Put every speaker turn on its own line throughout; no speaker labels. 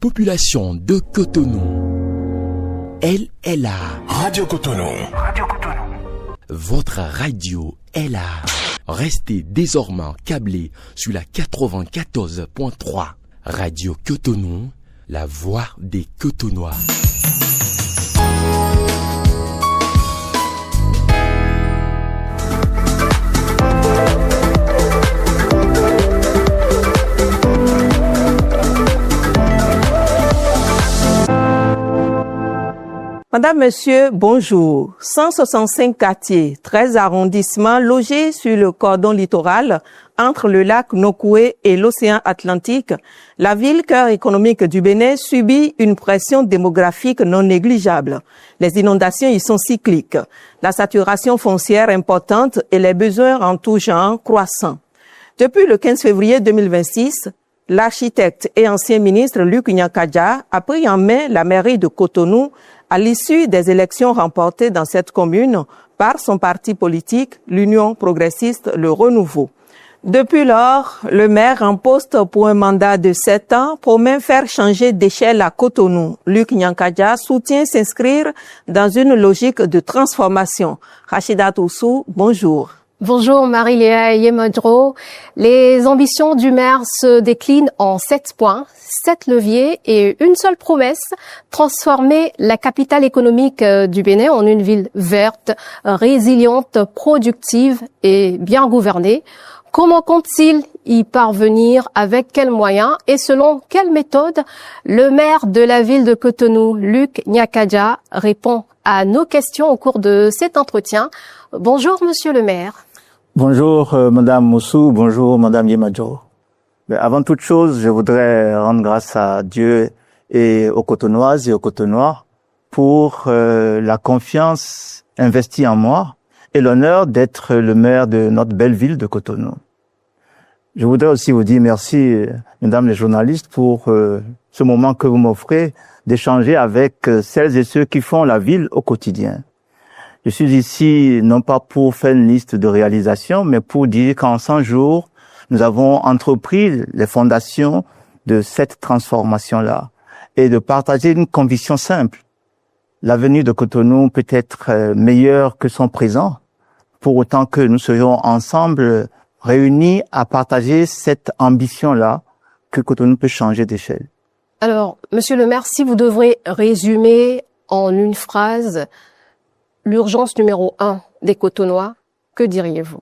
population de Cotonou. Elle est là.
Radio Cotonou. Radio Cotonou.
Votre radio est là. Restez désormais câblés sur la 94.3. Radio Cotonou, la voix des Cotonois.
Madame, Monsieur, bonjour. 165 quartiers, 13 arrondissements logés sur le cordon littoral entre le lac Nokoué et l'océan Atlantique, la ville cœur économique du Bénin subit une pression démographique non négligeable. Les inondations y sont cycliques, la saturation foncière importante et les besoins en tout genre croissants. Depuis le 15 février 2026, l'architecte et ancien ministre Luc Nyakadja a pris en main la mairie de Cotonou à l'issue des élections remportées dans cette commune par son parti politique, l'Union progressiste Le Renouveau. Depuis lors, le maire en poste pour un mandat de 7 ans promet faire changer d'échelle à Cotonou. Luc Nyakadja soutient s'inscrire dans une logique de transformation. Rachida Toussou, bonjour.
Bonjour Marie-Léa Yemadro. Les ambitions du maire se déclinent en 7 points, 7 leviers et une seule promesse, transformer la capitale économique du Bénin en une ville verte, résiliente, productive et bien gouvernée. Comment compte-t-il y parvenir? Avec quels moyens et selon quelle méthode? Le maire de la ville de Cotonou, Luc Nyakadja, répond à nos questions au cours de cet entretien. Bonjour Monsieur le maire.
Bonjour Madame Moussou, bonjour Madame Yemadjo. Avant toute chose, je voudrais rendre grâce à Dieu et aux Cotonoises et aux Cotonois pour la confiance investie en moi et l'honneur d'être le maire de notre belle ville de Cotonou. Je voudrais aussi vous dire merci, mesdames les journalistes, pour ce moment que vous m'offrez d'échanger avec celles et ceux qui font la ville au quotidien. Je suis ici non pas pour faire une liste de réalisations, mais pour dire qu'en 100 jours, nous avons entrepris les fondations de cette transformation-là et de partager une conviction simple. L'avenir de Cotonou peut être meilleur que son présent, pour autant que nous soyons ensemble réunis à partager cette ambition-là que Cotonou peut changer d'échelle.
Alors, Monsieur le maire, si vous devrez résumer en une phrase l'urgence numéro 1 des Cotonois, que diriez-vous?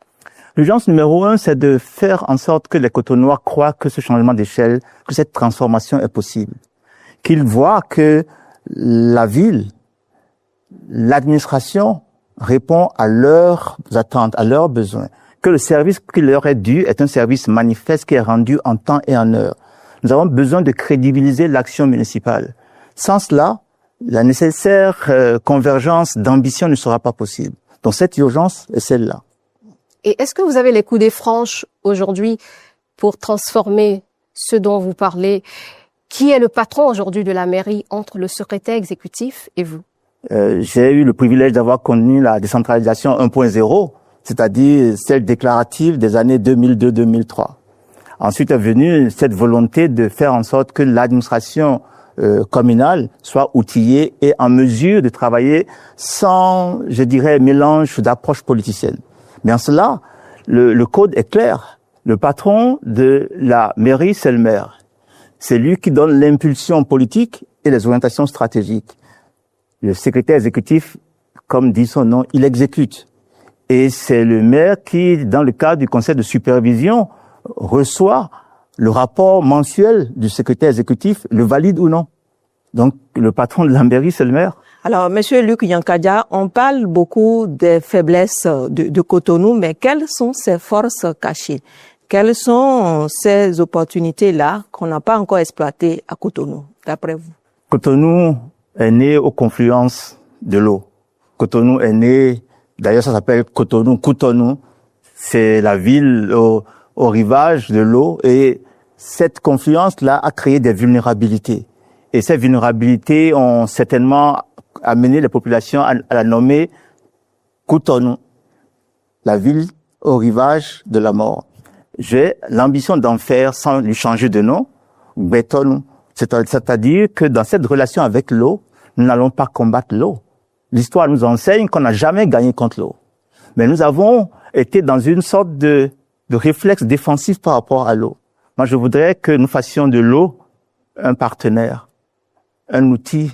L'urgence numéro 1, c'est de faire en sorte que les Cotonois croient que ce changement d'échelle, que cette transformation est possible. Qu'ils voient que la ville, l'administration répond à leurs attentes, à leurs besoins. Que le service qui leur est dû est un service manifeste qui est rendu en temps et en heure. Nous avons besoin de crédibiliser l'action municipale. Sans cela, la nécessaire convergence d'ambition ne sera pas possible. Donc cette urgence est celle-là.
Et est-ce que vous avez les coudées franches aujourd'hui pour transformer ce dont vous parlez? Qui est le patron aujourd'hui de la mairie entre le secrétaire exécutif et vous?
J'ai eu le privilège d'avoir connu la décentralisation 1.0, c'est-à-dire celle déclarative des années 2002-2003. Ensuite est venue cette volonté de faire en sorte que l'administration communale soit outillée et en mesure de travailler sans, je dirais, mélange d'approches politiciennes. Mais en cela, le code est clair. Le patron de la mairie, c'est le maire. C'est lui qui donne l'impulsion politique et les orientations stratégiques. Le secrétaire exécutif, comme dit son nom, il exécute. Et c'est le maire qui, dans le cadre du conseil de supervision, reçoit le rapport mensuel du secrétaire exécutif, le valide ou non. Donc, le patron de la mairie, c'est le maire.
Alors, Monsieur Luc Nyakadja, on parle beaucoup des faiblesses de Cotonou, mais quelles sont ses forces cachées? Quelles sont ces opportunités-là qu'on n'a pas encore exploitées à Cotonou, d'après vous?
Cotonou est né aux confluences de l'eau. Cotonou est né, d'ailleurs ça s'appelle Cotonou. C'est la ville au rivage de l'eau et cette confluence-là a créé des vulnérabilités. Et ces vulnérabilités ont certainement amené les populations à la nommer Cotonou, la ville au rivage de la mort. J'ai l'ambition d'en faire, sans lui changer de nom, Bétonou, C'est-à-dire que dans cette relation avec l'eau, nous n'allons pas combattre l'eau. L'histoire nous enseigne qu'on n'a jamais gagné contre l'eau. Mais nous avons été dans une sorte de réflexe défensif par rapport à l'eau. Moi, je voudrais que nous fassions de l'eau un partenaire, un outil,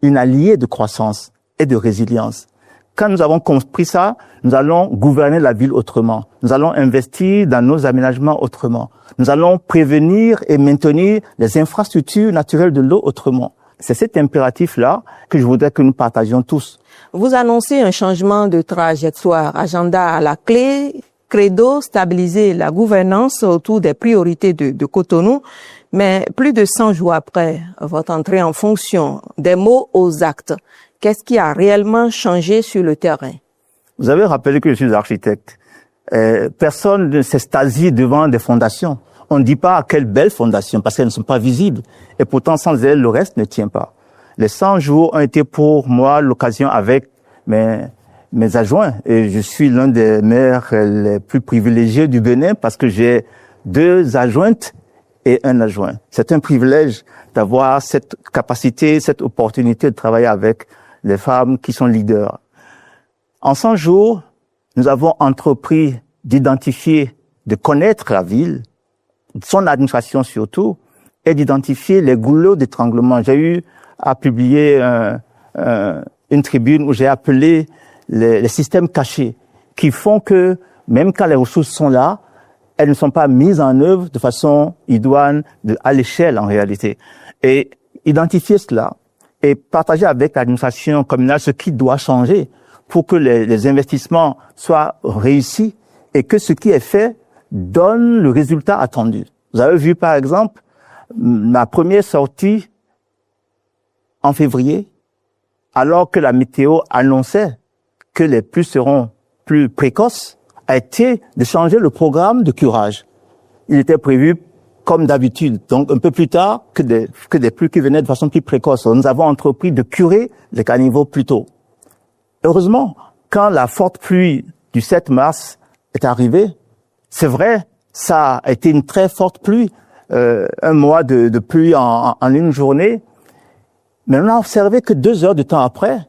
une alliée de croissance et de résilience. Quand nous avons compris ça, nous allons gouverner la ville autrement. Nous allons investir dans nos aménagements autrement. Nous allons prévenir et maintenir les infrastructures naturelles de l'eau autrement. C'est cet impératif-là que je voudrais que nous partagions tous.
Vous annoncez un changement de trajectoire, agenda à la clé, credo, stabiliser la gouvernance autour des priorités de Cotonou. Mais plus de 100 jours après votre entrée en fonction, des mots aux actes, qu'est-ce qui a réellement changé sur le terrain?
Vous avez rappelé que je suis architecte. Personne ne s'extasie devant des fondations. On ne dit pas quelles belles fondations parce qu'elles ne sont pas visibles. Et pourtant, sans elles, le reste ne tient pas. Les 100 jours ont été pour moi l'occasion avec mes adjoints. Et je suis l'un des maires les plus privilégiés du Bénin parce que j'ai 2 adjointes et un adjoint. C'est un privilège d'avoir cette capacité, cette opportunité de travailler avec des femmes qui sont leaders. En 100 jours, nous avons entrepris d'identifier, de connaître la ville, son administration surtout, et d'identifier les goulots d'étranglement. J'ai eu à publier une tribune où j'ai appelé les systèmes cachés, qui font que même quand les ressources sont là, elles ne sont pas mises en œuvre de façon idoine à l'échelle en réalité. Et identifier cela et partager avec l'administration communale ce qui doit changer pour que les investissements soient réussis et que ce qui est fait donne le résultat attendu. Vous avez vu par exemple ma première sortie en février, alors que la météo annonçait que les pluies seront plus précoces, a été de changer le programme de curage. Il était prévu comme d'habitude, donc un peu plus tard que des pluies qui venaient de façon plus précoce. Nous avons entrepris de curer les caniveaux plus tôt. Heureusement, quand la forte pluie du 7 mars est arrivée, c'est vrai, ça a été une très forte pluie, un mois de pluie en une journée, mais on n'a observé que 2 heures de temps après,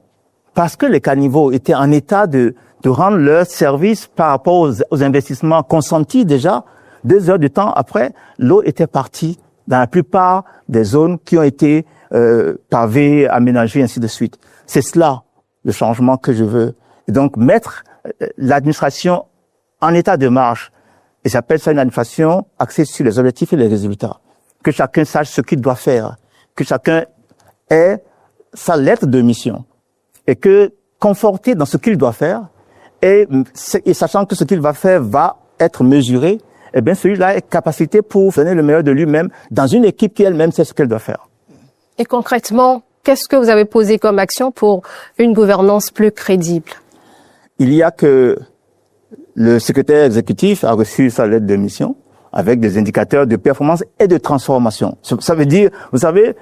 parce que les caniveaux étaient en état de rendre leur service par rapport aux investissements consentis déjà. 2 heures de temps après, l'eau était partie dans la plupart des zones qui ont été pavées, aménagées, ainsi de suite. C'est cela le changement que je veux. Et donc mettre l'administration en état de marche. Et j'appelle ça une administration axée sur les objectifs et les résultats. Que chacun sache ce qu'il doit faire. Que chacun ait sa lettre de mission. Et que conforté dans ce qu'il doit faire, et sachant que ce qu'il va faire va être mesuré, eh bien celui-là est capacité pour donner le meilleur de lui-même dans une équipe qui elle-même sait ce qu'elle doit faire.
Et concrètement, qu'est-ce que vous avez posé comme action pour une gouvernance plus crédible?
Il y a que le secrétaire exécutif a reçu sa lettre de mission avec des indicateurs de performance et de transformation. Ça veut dire, vous savez,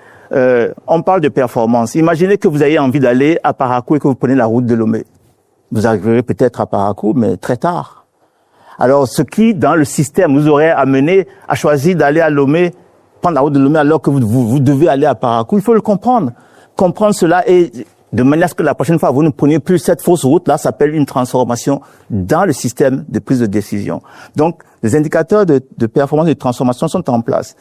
on parle de performance. Imaginez que vous ayez envie d'aller à Parakou et que vous prenez la route de Lomé. Vous arriverez peut-être à Parakou, mais très tard. Alors, ce qui, dans le système, vous aurait amené à choisir d'aller à Lomé, prendre la route de Lomé alors que vous devez aller à Parakou, il faut le comprendre. Comprendre cela et de manière à ce que la prochaine fois, vous ne preniez plus cette fausse route-là, ça s'appelle une transformation dans le système de prise de décision. Donc, les indicateurs de performance et de transformation sont en place.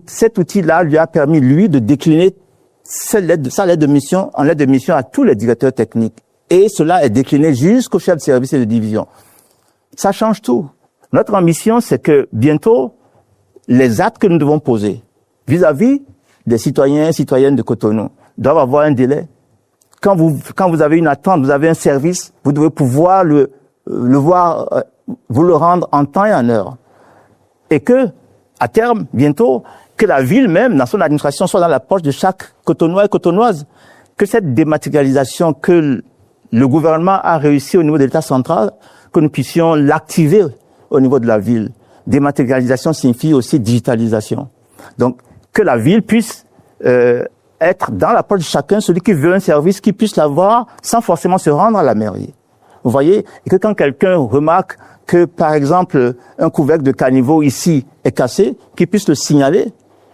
Cet outil-là lui a permis, lui, de décliner sa lettre de mission en lettre de mission à tous les directeurs techniques. Et cela est décliné jusqu'au chef de service et de division. Ça change tout. Notre ambition, c'est que bientôt, les actes que nous devons poser vis-à-vis des citoyens et citoyennes de Cotonou doivent avoir un délai. Quand vous avez une attente, vous avez un service, vous devez pouvoir le voir, vous le rendre en temps et en heure. Et que, à terme, bientôt, que la ville même, dans son administration, soit dans la poche de chaque Cotonois et Cotonoise. Que cette dématérialisation que le gouvernement a réussi au niveau de l'État central, que nous puissions l'activer au niveau de la ville. Dématérialisation signifie aussi digitalisation. Donc, que la ville puisse être dans la poche de chacun, celui qui veut un service, qui puisse l'avoir sans forcément se rendre à la mairie. Vous voyez? Et que quand quelqu'un remarque que, par exemple, un couvercle de caniveau ici est cassé, qu'il puisse le signaler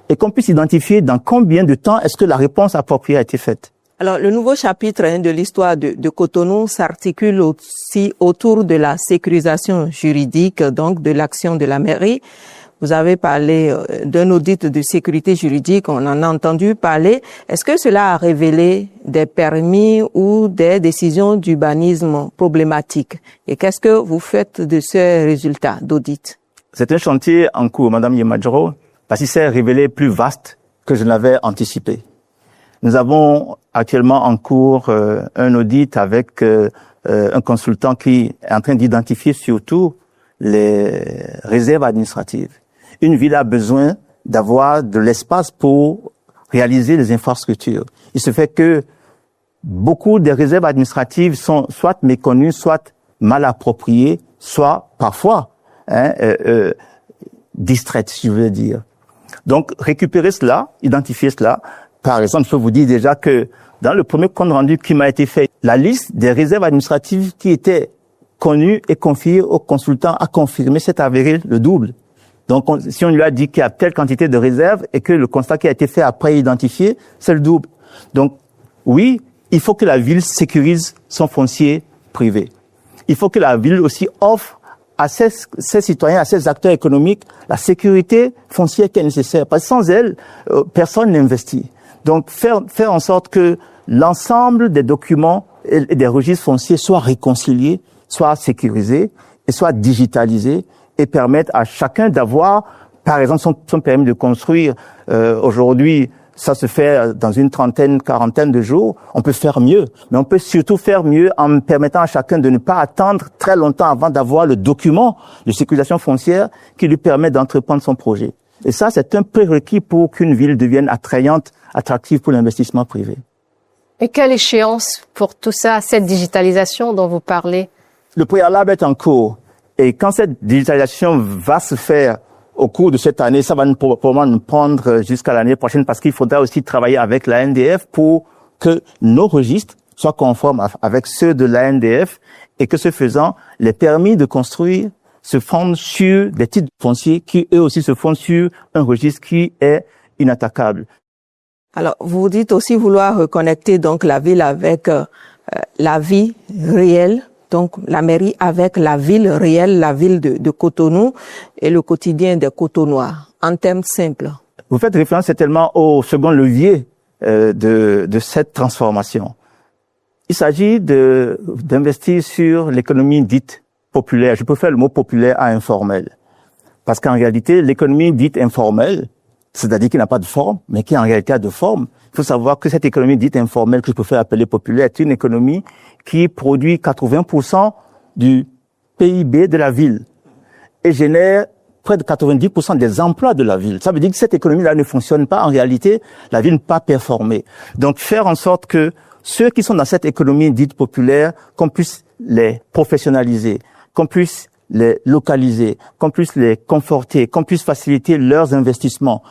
et qu'on puisse identifier dans combien de temps est-ce que la réponse appropriée a été faite.
Alors, le nouveau chapitre de l'histoire de Cotonou s'articule aussi autour de la sécurisation juridique, donc de l'action de la mairie. Vous avez parlé d'un audit de sécurité juridique, on en a entendu parler. Est-ce que cela a révélé des permis ou des décisions d'urbanisme problématiques? Et qu'est-ce que vous faites de ces résultats d'audit?
C'est un chantier en cours, Madame Yemadjoro, parce qu'il s'est révélé plus vaste que je ne l'avais anticipé. Nous avons actuellement en cours un audit avec un consultant qui est en train d'identifier surtout les réserves administratives. Une ville a besoin d'avoir de l'espace pour réaliser les infrastructures. Il se fait que beaucoup des réserves administratives sont soit méconnues, soit mal appropriées, soit parfois distraites, si je veux dire. Donc, récupérer cela, identifier cela. Par exemple, je peux vous dire déjà que dans le premier compte rendu qui m'a été fait, la liste des réserves administratives qui étaient connues et confiées au consultant a confirmé, s'est avéré le double. Donc, si on lui a dit qu'il y a telle quantité de réserves et que le constat qui a été fait après identifié, c'est le double. Donc, oui, il faut que la ville sécurise son foncier privé. Il faut que la ville aussi offre à ses citoyens, à ses acteurs économiques, la sécurité foncière qui est nécessaire. Parce que sans elle, personne n'investit. Donc, faire en sorte que l'ensemble des documents et des registres fonciers soient réconciliés, soient sécurisés et soient digitalisés et permettent à chacun d'avoir, par exemple, son permis de construire. Aujourd'hui, ça se fait dans une trentaine, quarantaine de jours. On peut faire mieux, mais on peut surtout faire mieux en permettant à chacun de ne pas attendre très longtemps avant d'avoir le document de sécurisation foncière qui lui permet d'entreprendre son projet. Et ça, c'est un prérequis pour qu'une ville devienne attrayante, attractive pour l'investissement privé.
Et quelle échéance pour tout ça, cette digitalisation dont vous parlez?
Le préalable est en cours. Et quand cette digitalisation va se faire au cours de cette année, ça va probablement nous prendre jusqu'à l'année prochaine parce qu'il faudra aussi travailler avec la NDF pour que nos registres soient conformes avec ceux de la NDF et que ce faisant, les permis de construire se fondent sur des titres fonciers qui eux aussi se fondent sur un registre qui est inattaquable.
Alors, vous dites aussi vouloir reconnecter donc la ville avec la vie réelle, donc la mairie avec la ville réelle, la ville de Cotonou et le quotidien des Cotonois, en termes simples.
Vous faites référence certainement au second levier de cette transformation. Il s'agit d'investir sur l'économie dite populaire. Je préfère le mot populaire à informel. Parce qu'en réalité, l'économie dite informelle, c'est-à-dire qui n'a pas de forme, mais qui en réalité a de forme. Il faut savoir que cette économie dite informelle, que je préfère appeler populaire, est une économie qui produit 80% du PIB de la ville et génère près de 90% des emplois de la ville. Ça veut dire que cette économie-là ne fonctionne pas. En réalité, la ville ne peut pas performer. Donc, faire en sorte que ceux qui sont dans cette économie dite populaire, qu'on puisse les professionnaliser, qu'on puisse les localiser, qu'on puisse les conforter, qu'on puisse faciliter leurs investissements,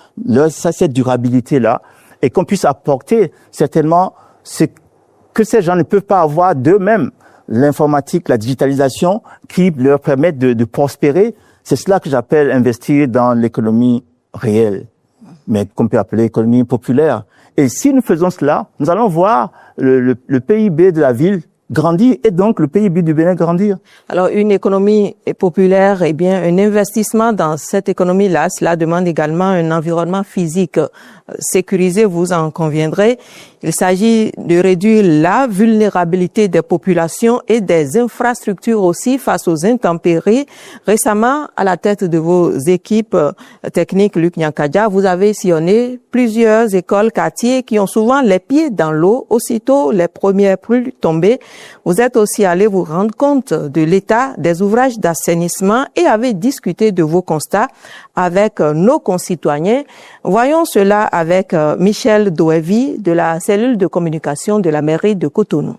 cette durabilité-là, et qu'on puisse apporter certainement ce que ces gens ne peuvent pas avoir d'eux-mêmes, l'informatique, la digitalisation, qui leur permettent de prospérer. C'est cela que j'appelle investir dans l'économie réelle, mais qu'on peut appeler économie populaire. Et si nous faisons cela, nous allons voir le PIB de la ville grandir et donc le PIB du Bénin grandir.
Alors, une économie populaire, eh bien, un investissement dans cette économie-là, cela demande également un environnement physique sécurisé, vous en conviendrez. Il s'agit de réduire la vulnérabilité des populations et des infrastructures aussi face aux intempéries. Récemment, à la tête de vos équipes techniques, Luc Nyankadja, vous avez sillonné plusieurs écoles, quartiers qui ont souvent les pieds dans l'eau, aussitôt les premières pluies tombées. Vous êtes aussi allé vous rendre compte de l'état des ouvrages d'assainissement et avez discuté de vos constats avec nos concitoyens. Voyons cela avec Michel Doevi de la cellule de communication de la mairie de Cotonou.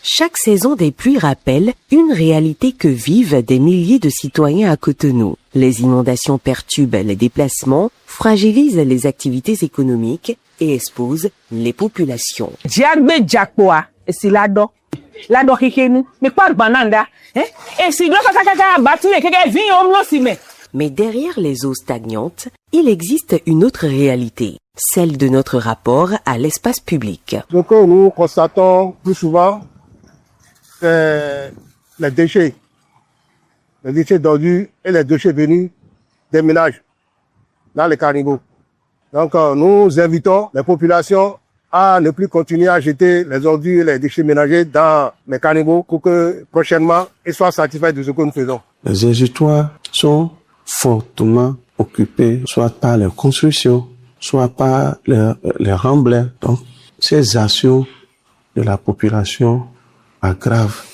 Chaque saison des pluies rappelle une réalité que vivent des milliers de citoyens à Cotonou. Les inondations perturbent les déplacements, fragilisent les activités économiques et exposent les populations. Mais derrière les eaux stagnantes, il existe une autre réalité, celle de notre rapport à l'espace public.
Ce que nous constatons plus souvent, c'est les déchets d'ordures et les déchets venus des ménages dans les caniveaux. Donc nous invitons les populations à ne plus continuer à jeter les ordures et les déchets ménagers dans les caniveaux pour que prochainement ils soient satisfaits de ce que nous faisons.
Les exutoires sont fortement occupés, soit par les constructions, soit par les remblais. Donc, ces actions de la population aggravent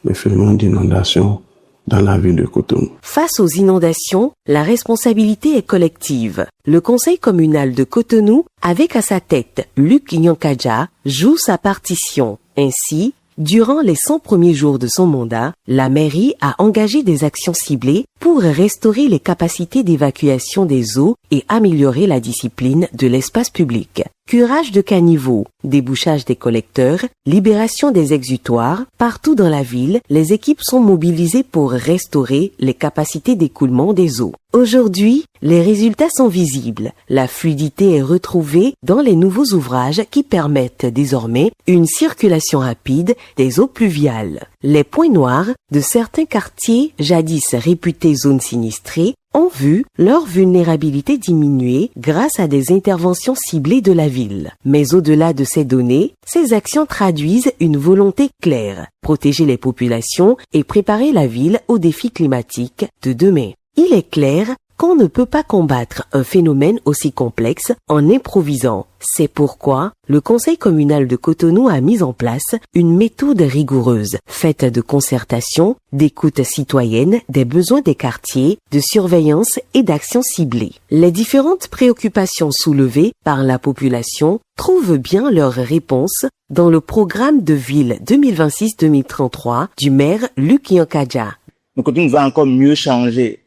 le phénomène d'inondation dans la ville de Cotonou.
Face aux inondations, la responsabilité est collective. Le conseil communal de Cotonou, avec à sa tête Luc Nyankadja, joue sa partition. Ainsi, durant les 100 premiers jours de son mandat, la mairie a engagé des actions ciblées pour restaurer les capacités d'évacuation des eaux et améliorer la discipline de l'espace public. Curage de caniveaux, débouchage des collecteurs, libération des exutoires, partout dans la ville, les équipes sont mobilisées pour restaurer les capacités d'écoulement des eaux. Aujourd'hui, les résultats sont visibles. La fluidité est retrouvée dans les nouveaux ouvrages qui permettent désormais une circulation rapide des eaux pluviales. Les points noirs de certains quartiers jadis réputés zones sinistrées ont vu leur vulnérabilité diminuer grâce à des interventions ciblées de la ville. Mais au-delà de ces données, ces actions traduisent une volonté claire, protéger les populations et préparer la ville aux défis climatiques de demain. Il est clair qu'on ne peut pas combattre un phénomène aussi complexe en improvisant. C'est pourquoi le conseil communal de Cotonou a mis en place une méthode rigoureuse, faite de concertation, d'écoute citoyenne, des besoins des quartiers, de surveillance et d'actions ciblées. Les différentes préoccupations soulevées par la population trouvent bien leur réponse dans le programme de ville 2026-2033 du maire Luc Nyankadja.
Le Cotonou va encore mieux changer.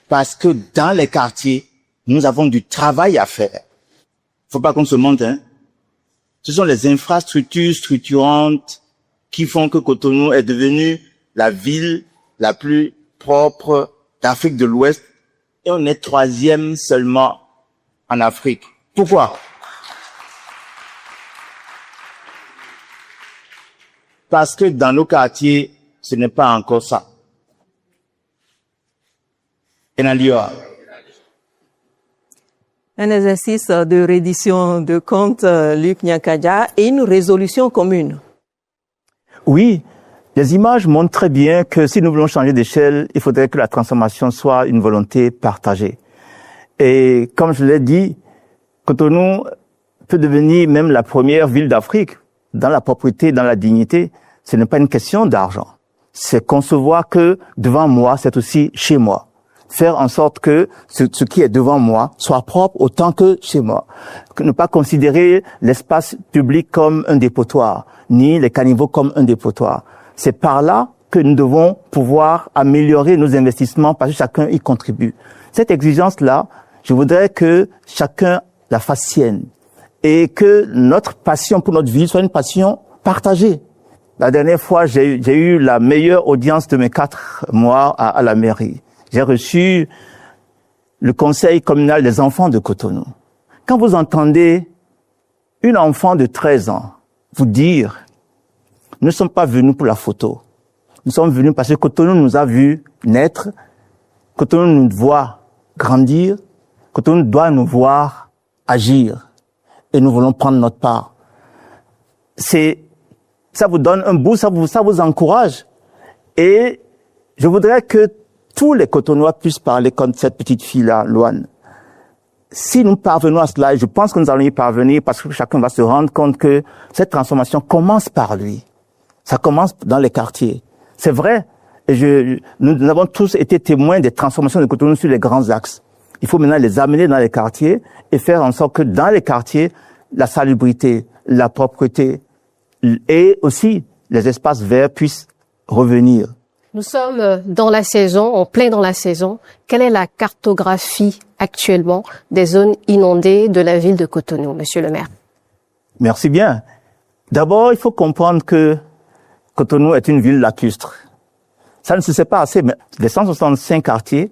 Parce que dans les quartiers, nous avons du travail à faire. Faut pas qu'on se mente, hein. Ce sont les infrastructures structurantes qui font que Cotonou est devenue la ville la plus propre d'Afrique de l'Ouest et on est 3e seulement en Afrique. Pourquoi? Parce que dans nos quartiers, ce n'est pas encore ça.
Un exercice de reddition de comptes, Luc Nyankadja, et une résolution commune.
Oui, les images montrent très bien que si nous voulons changer d'échelle, il faudrait que la transformation soit une volonté partagée. Et comme je l'ai dit, Cotonou peut devenir même la première ville d'Afrique dans la propreté, dans la dignité. Ce n'est pas une question d'argent. C'est concevoir que devant moi, c'est aussi chez moi. Faire en sorte que ce qui est devant moi soit propre autant que chez moi. Ne pas considérer l'espace public comme un dépotoir, ni les caniveaux comme un dépotoir. C'est par là que nous devons pouvoir améliorer nos investissements parce que chacun y contribue. Cette exigence-là, je voudrais que chacun la fasse sienne et que notre passion pour notre ville soit une passion partagée. La dernière fois, j'ai eu la meilleure audience de mes 4 mois à la mairie. J'ai reçu le conseil communal des enfants de Cotonou. Quand vous entendez une enfant de 13 ans vous dire « Nous ne sommes pas venus pour la photo. Nous sommes venus parce que Cotonou nous a vus naître, Cotonou nous voit grandir, Cotonou doit nous voir agir et nous voulons prendre notre part. » Ça vous donne un boost, ça vous encourage. Et je voudrais que tous les Cotonois puissent parler comme cette petite fille-là, Loane. Si nous parvenons à cela, et je pense que nous allons y parvenir parce que chacun va se rendre compte que cette transformation commence par lui. Ça commence dans les quartiers. C'est vrai. Et nous avons tous été témoins des transformations de Cotonou sur les grands axes. Il faut maintenant les amener dans les quartiers et faire en sorte que dans les quartiers, la salubrité, la propreté et aussi les espaces verts puissent revenir.
Nous sommes dans la saison, en plein dans la saison. Quelle est la cartographie actuellement des zones inondées de la ville de Cotonou, monsieur le maire?
Merci bien. D'abord, il faut comprendre que Cotonou est une ville lacustre. Ça ne se sait pas assez, mais les 165 quartiers,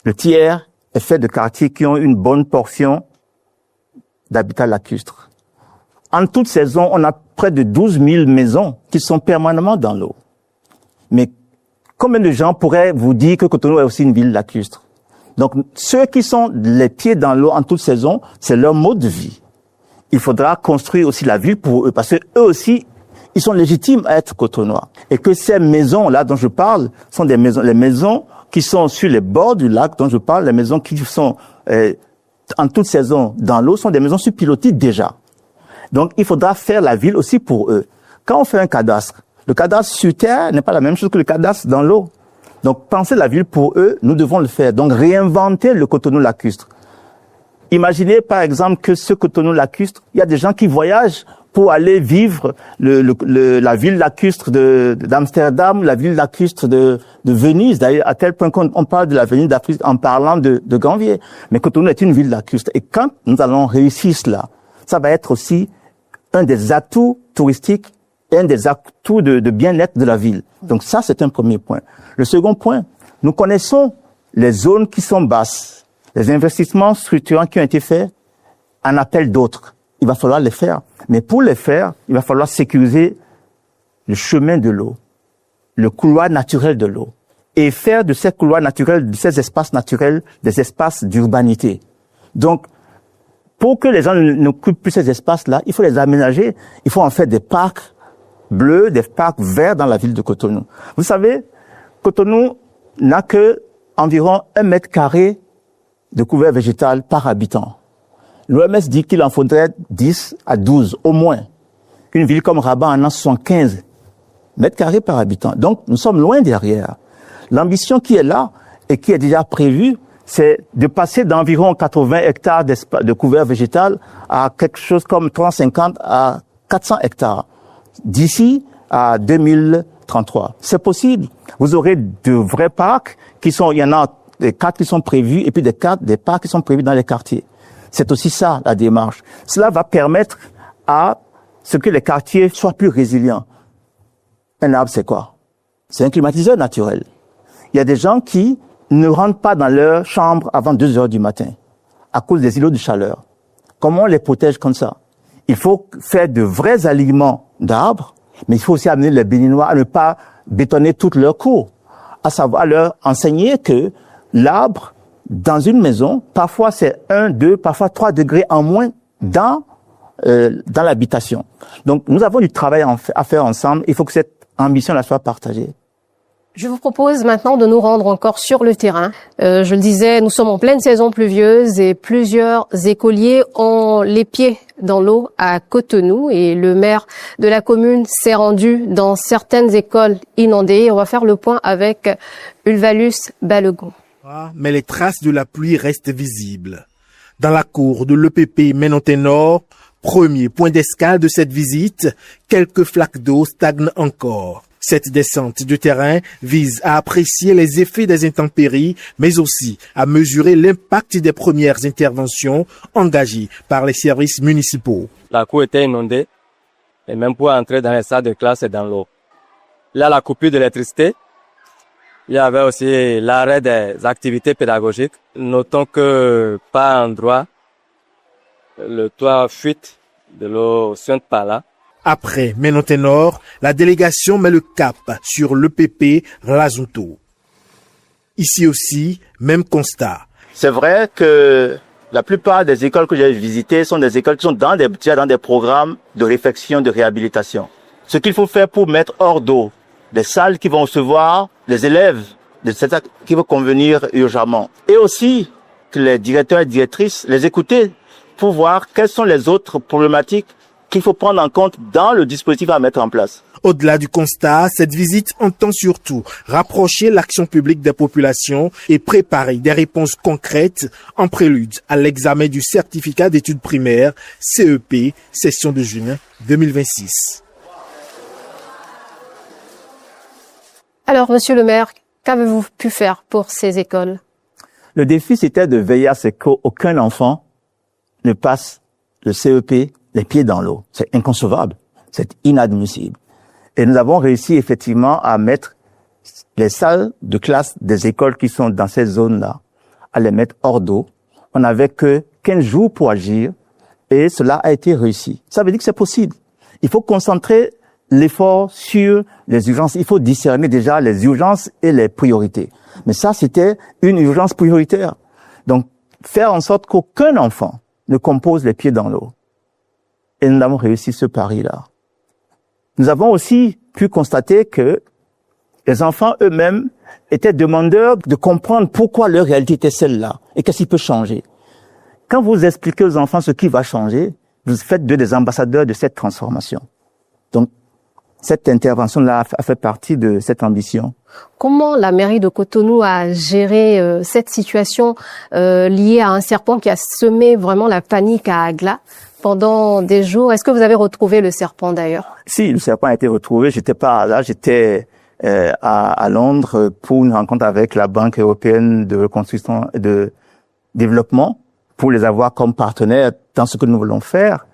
le tiers est fait de quartiers qui ont une bonne portion d'habitat lacustre. En toute saison, on a près de 12 000 maisons qui sont permanemment dans l'eau. Mais combien de gens pourraient vous dire que Cotonou est aussi une ville lacustre? Donc, ceux qui sont les pieds dans l'eau en toute saison, c'est leur mode de vie. Il faudra construire aussi la ville pour eux, parce que eux aussi, ils sont légitimes à être cotonois. Et que ces maisons-là dont je parle sont des maisons, les maisons qui sont sur les bords du lac dont je parle, les maisons qui sont en toute saison dans l'eau, sont des maisons sur pilotis déjà. Donc, il faudra faire la ville aussi pour eux. Quand on fait un cadastre, le cadastre sur terre n'est pas la même chose que le cadastre dans l'eau. Donc, penser la ville pour eux, nous devons le faire. Donc, réinventer le Cotonou lacustre. Imaginez, par exemple, que ce Cotonou lacustre, il y a des gens qui voyagent pour aller vivre la ville lacustre d'Amsterdam, la ville lacustre de Venise, d'ailleurs, à tel point qu'on parle de la Venise d'Afrique en parlant de Ganvier. Mais Cotonou est une ville lacustre. Et quand nous allons réussir cela, ça va être aussi un des atouts touristiques et un des atouts de bien-être de la ville. Donc ça, c'est un premier point. Le second point, nous connaissons les zones qui sont basses. Les investissements structurants qui ont été faits en appellent d'autres. Il va falloir les faire. Mais pour les faire, il va falloir sécuriser le chemin de l'eau, le couloir naturel de l'eau, et faire de ces couloirs naturels, de ces espaces naturels, des espaces d'urbanité. Donc, pour que les gens n'occupent plus ces espaces-là, il faut les aménager. Il faut en faire des parcs bleus, des parcs verts dans la ville de Cotonou. Vous savez, Cotonou n'a que environ 1 mètre carré de couvert végétal par habitant. L'OMS dit qu'il en faudrait 10 à 12 au moins. Une ville comme Rabat en a 75 mètres carrés par habitant. Donc, nous sommes loin derrière. L'ambition qui est là et qui est déjà prévue, c'est de passer d'environ 80 hectares de couvert végétal à quelque chose comme 350 à 400 hectares d'ici à 2033. C'est possible. Vous aurez de vrais parcs il y en a des 4 qui sont prévus et puis des parcs qui sont prévus dans les quartiers. C'est aussi ça, la démarche. Cela va permettre à ce que les quartiers soient plus résilients. Un arbre, c'est quoi? C'est un climatiseur naturel. Il y a des gens qui ne rentrent pas dans leur chambre avant 2 heures du matin à cause des îlots de chaleur. Comment on les protège comme ça? Il faut faire de vrais alignements d'arbres, mais il faut aussi amener les Béninois à ne pas bétonner toute leur cour, à savoir leur enseigner que l'arbre, dans une maison, parfois c'est 1, 2, parfois 3 degrés en moins dans l'habitation. Donc, nous avons du travail à faire ensemble. Il faut que cette ambition-là soit partagée.
Je vous propose maintenant de nous rendre encore sur le terrain. Je le disais, nous sommes en pleine saison pluvieuse et plusieurs écoliers ont les pieds dans l'eau à Cotonou et le maire de la commune s'est rendu dans certaines écoles inondées. On va faire le point avec Ulvalus Balogun.
Mais les traces de la pluie restent visibles. Dans la cour de l'EPP Ménontais-Nord, premier point d'escale de cette visite, quelques flaques d'eau stagnent encore. Cette descente de terrain vise à apprécier les effets des intempéries, mais aussi à mesurer l'impact des premières interventions engagées par les services municipaux.
La cour était inondée, et même pour entrer dans les salles de classe et dans l'eau. Il y a la coupure d'électricité. Il y avait aussi l'arrêt des activités pédagogiques. Notons que par endroit, le toit fuite de l'eau suinte par là.
Après Ménontais-Nord, la délégation met le cap sur l'EPP Razunto. Ici aussi, même constat.
C'est vrai que la plupart des écoles que j'ai visitées sont des écoles qui sont dans des programmes de réflexion, de réhabilitation. Ce qu'il faut faire pour mettre hors d'eau des salles qui vont recevoir les élèves de cette qui vont convenir urgemment. Et aussi que les directeurs et directrices les écouter pour voir quelles sont les autres problématiques qu'il faut prendre en compte dans le dispositif à mettre en place.
Au-delà du constat, cette visite entend surtout rapprocher l'action publique des populations et préparer des réponses concrètes en prélude à l'examen du certificat d'études primaires CEP, session de juin 2026.
Alors, monsieur le maire, qu'avez-vous pu faire pour ces écoles?
Le défi, c'était de veiller à ce qu'aucun enfant ne passe le CEP les pieds dans l'eau. C'est inconcevable. C'est inadmissible. Et nous avons réussi effectivement à mettre les salles de classe des écoles qui sont dans ces zones-là, à les mettre hors d'eau. On n'avait que 15 jours pour agir et cela a été réussi. Ça veut dire que c'est possible. Il faut concentrer l'effort sur les urgences. Il faut discerner déjà les urgences et les priorités. Mais ça, c'était une urgence prioritaire. Donc, faire en sorte qu'aucun enfant ne compose les pieds dans l'eau. Et nous avons réussi ce pari-là. Nous avons aussi pu constater que les enfants eux-mêmes étaient demandeurs de comprendre pourquoi leur réalité était celle-là et qu'est-ce qui peut changer. Quand vous expliquez aux enfants ce qui va changer, vous faites d'eux des ambassadeurs de cette transformation. Donc, cette intervention-là a fait partie de cette ambition.
Comment la mairie de Cotonou a géré cette situation liée à un serpent qui a semé vraiment la panique à Agla pendant des jours? Est-ce que vous avez retrouvé le serpent d'ailleurs?
Si, le serpent a été retrouvé. J'étais pas là, j'étais à Londres pour une rencontre avec la Banque européenne de reconstruction et de développement pour les avoir comme partenaires dans ce que nous voulons faire.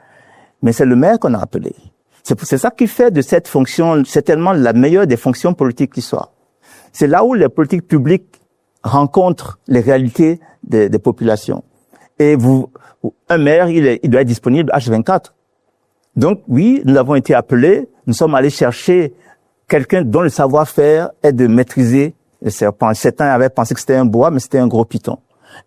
Mais c'est le maire qu'on a appelé. C'est ça qui fait de cette fonction certainement la meilleure des fonctions politiques qui soit. C'est là où les politiques publiques rencontrent les réalités des populations. Et un maire, il doit être disponible H24. Donc oui, nous avons été appelés, nous sommes allés chercher quelqu'un dont le savoir-faire est de maîtriser le serpent. Certains avaient pensé que c'était un boa, mais c'était un gros python.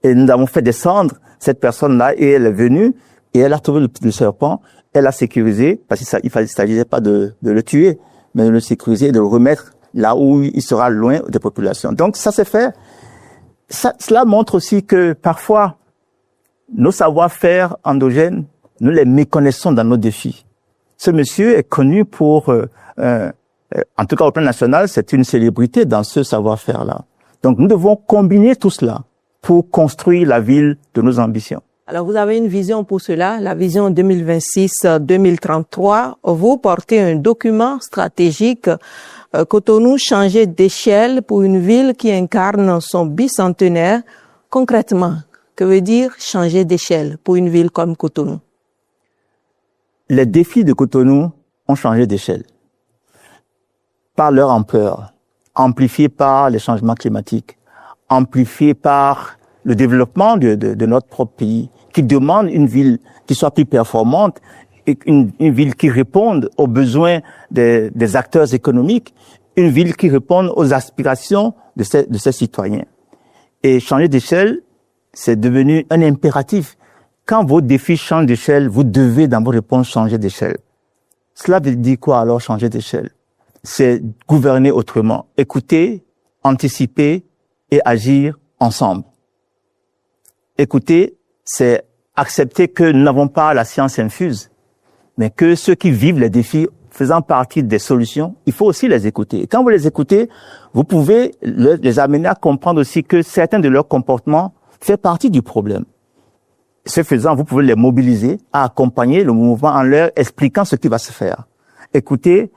Et nous avons fait descendre cette personne-là et elle est venue et elle a trouvé le serpent. Elle a sécurisé, parce qu'il ne s'agissait pas de le tuer, mais de le sécuriser et de le remettre là où il sera loin des populations. Donc ça s'est fait. Cela montre aussi que parfois, nos savoir-faire endogènes, nous les méconnaissons dans nos défis. Ce monsieur est connu pour, en tout cas au plan national, c'est une célébrité dans ce savoir-faire-là. Donc nous devons combiner tout cela pour construire la ville de nos ambitions.
Alors, vous avez une vision pour cela, la vision 2026-2033. Vous portez un document stratégique, Cotonou changer d'échelle pour une ville qui incarne son bicentenaire. Concrètement, que veut dire changer d'échelle pour une ville comme Cotonou?
Les défis de Cotonou ont changé d'échelle par leur ampleur, amplifiés par les changements climatiques, amplifiés par le développement de notre propre pays, qui demande une ville qui soit plus performante et une ville qui réponde aux besoins des acteurs économiques, une ville qui réponde aux aspirations de ses citoyens. Et changer d'échelle, c'est devenu un impératif. Quand vos défis changent d'échelle, vous devez dans vos réponses changer d'échelle. Cela veut dire quoi alors changer d'échelle? C'est gouverner autrement, écouter, anticiper et agir ensemble. Écouter, c'est accepter que nous n'avons pas la science infuse, mais que ceux qui vivent les défis faisant partie des solutions, il faut aussi les écouter. Et quand vous les écoutez, vous pouvez les amener à comprendre aussi que certains de leurs comportements font partie du problème. Ce faisant, vous pouvez les mobiliser à accompagner le mouvement en leur expliquant ce qui va se faire. Écouter,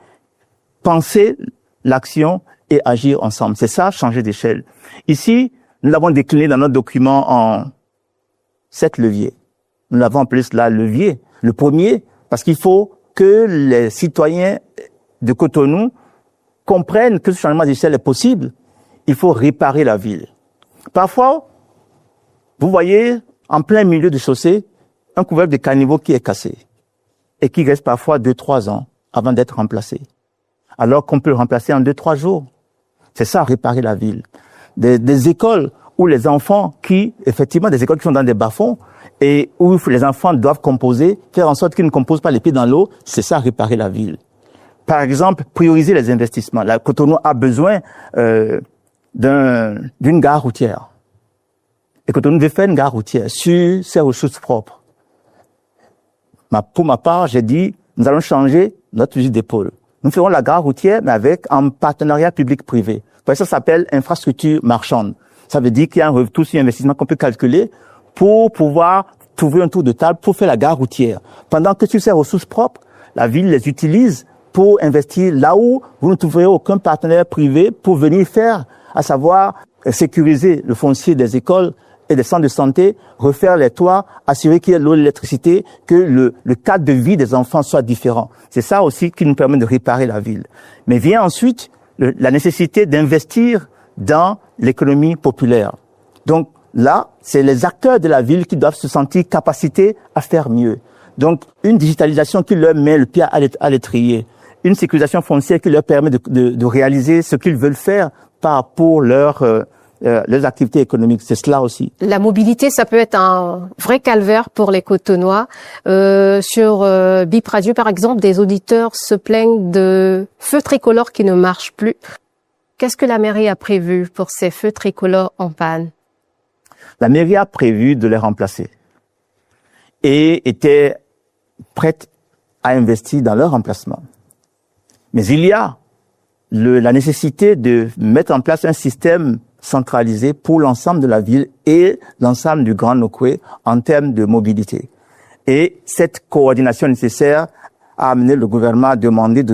penser l'action et agir ensemble. C'est ça, changer d'échelle. Ici, nous l'avons décliné dans notre document en 7 leviers. Nous l'avons appelé cela levier. Le premier, parce qu'il faut que les citoyens de Cotonou comprennent que ce changement d'échelle est possible. Il faut réparer la ville. Parfois, vous voyez, en plein milieu de chaussée, un couvercle de caniveau qui est cassé et qui reste parfois 2-3 ans avant d'être remplacé. Alors qu'on peut le remplacer en 2-3 jours. C'est ça, réparer la ville. Des écoles où les enfants effectivement, des écoles qui sont dans des bas-fonds et où les enfants doivent composer, faire en sorte qu'ils ne composent pas les pieds dans l'eau, c'est ça, réparer la ville. Par exemple, prioriser les investissements. La Cotonou a besoin d'une gare routière. Et Cotonou veut faire une gare routière sur ses ressources propres. Pour ma part, j'ai dit, nous allons changer notre fusil d'épaule. Nous ferons la gare routière, mais avec un partenariat public-privé. Ça s'appelle infrastructure marchande. Ça veut dire qu'il y a un retour sur investissement qu'on peut calculer pour pouvoir trouver un tour de table pour faire la gare routière. Pendant que sur ses ressources propres, la ville les utilise pour investir là où vous ne trouverez aucun partenaire privé pour venir faire, à savoir sécuriser le foncier des écoles et des centres de santé, refaire les toits, assurer qu'il y ait l'eau et l'électricité, que le cadre de vie des enfants soit différent. C'est ça aussi qui nous permet de réparer la ville. Mais vient ensuite la nécessité d'investir dans l'économie populaire. Donc là, c'est les acteurs de la ville qui doivent se sentir capacités à faire mieux. Donc une digitalisation qui leur met le pied à l'étrier, une sécurisation foncière qui leur permet de réaliser ce qu'ils veulent faire pour leurs activités économiques. C'est cela aussi.
La mobilité, ça peut être un vrai calvaire pour les Cotonois. Sur Bip Radio, par exemple, des auditeurs se plaignent de feux tricolores qui ne marchent plus. Qu'est-ce que la mairie a prévu pour ces feux tricolores en panne?
La mairie a prévu de les remplacer et était prête à investir dans leur remplacement. Mais il y a la nécessité de mettre en place un système centralisé pour l'ensemble de la ville et l'ensemble du Grand Nokoué en termes de mobilité. Et cette coordination nécessaire a amené le gouvernement à demander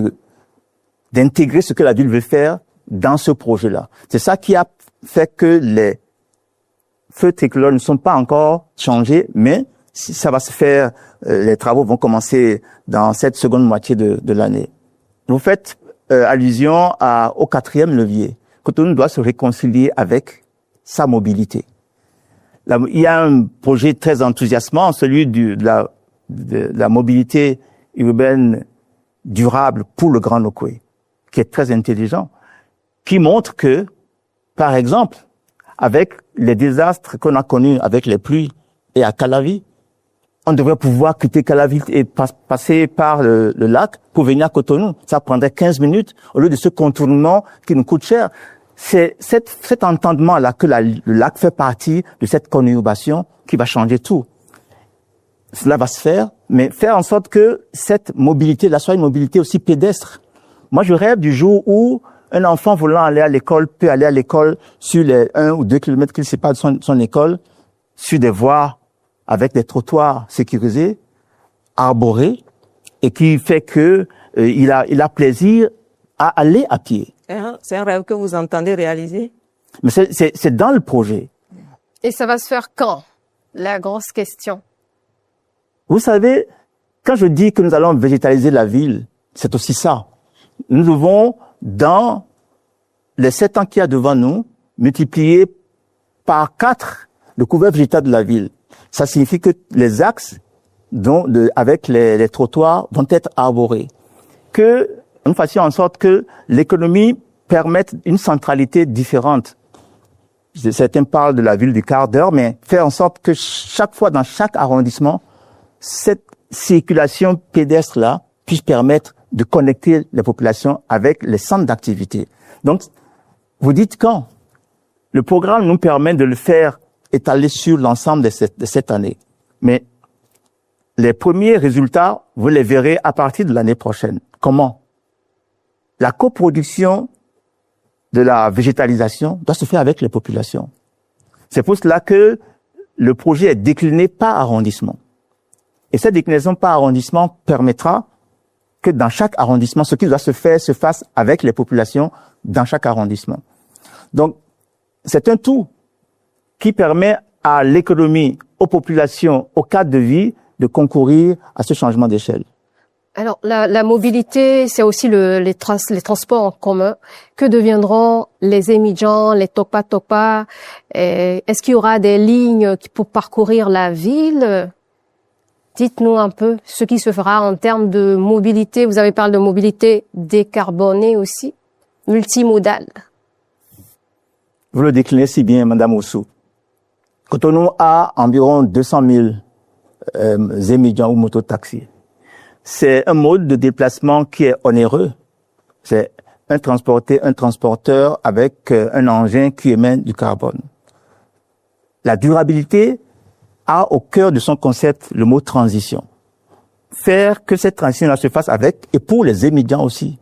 d'intégrer ce que la ville veut faire dans ce projet-là. C'est ça qui a fait que les feux tricolores ne sont pas encore changés, mais si ça va se faire, les travaux vont commencer dans cette seconde moitié de l'année. Vous faites allusion au 4e levier. Cotonou doit se réconcilier avec sa mobilité. Il y a un projet très enthousiasmant, celui de la mobilité urbaine durable pour le Grand Nokoué, qui est très intelligent, qui montre que, par exemple, avec les désastres qu'on a connus avec les pluies et à Calavi, on devrait pouvoir quitter Calavi et passer par le lac pour venir à Cotonou. Ça prendrait 15 minutes au lieu de ce contournement qui nous coûte cher. C'est cet entendement-là que le lac fait partie de cette conurbation qui va changer tout. Cela va se faire, mais faire en sorte que cette mobilité-là soit une mobilité aussi pédestre. Moi, je rêve du jour où un enfant voulant aller à l'école peut aller à l'école sur les 1 ou 2 kilomètres qu'il séparent de son école, sur des voies avec des trottoirs sécurisés, arborés, et qui fait que il a plaisir à aller à pied.
C'est un rêve que vous entendez réaliser?
Mais c'est dans le projet.
Et ça va se faire quand? La grosse question.
Vous savez, quand je dis que nous allons végétaliser la ville, c'est aussi ça. Nous devons, dans les 7 ans qu'il y a devant nous, multiplier par 4 le couvert végétal de la ville. Ça signifie que les axes avec les trottoirs vont être arborés. Que nous fassions en sorte que l'économie permette une centralité différente. Certains parlent de la ville du quart d'heure, mais faire en sorte que chaque fois, dans chaque arrondissement, cette circulation pédestre-là puisse permettre de connecter les populations avec les centres d'activité. Donc, vous dites quand? Le programme nous permet de le faire étaler sur l'ensemble de cette année. Mais les premiers résultats, vous les verrez à partir de l'année prochaine. Comment? La coproduction de la végétalisation doit se faire avec les populations. C'est pour cela que le projet est décliné par arrondissement. Et cette déclinaison par arrondissement permettra que dans chaque arrondissement, ce qui doit se faire se fasse avec les populations dans chaque arrondissement. Donc, c'est un tout qui permet à l'économie, aux populations, au cadre de vie de concourir à ce changement d'échelle.
Alors, la mobilité, c'est aussi les transports en commun. Que deviendront les émigrants, les tokpa? Est-ce qu'il y aura des lignes pour parcourir la ville? Dites-nous un peu ce qui se fera en termes de mobilité. Vous avez parlé de mobilité décarbonée aussi, multimodale.
Vous le déclinez si bien, Madame Oussou. Cotonou a environ 200 000 émigrants ou mototaxis. C'est un mode de déplacement qui est onéreux. C'est un transporteur avec un engin qui émet du carbone. La durabilité a au cœur de son concept le mot transition. Faire que cette transition-là se fasse avec et pour les émigrants aussi.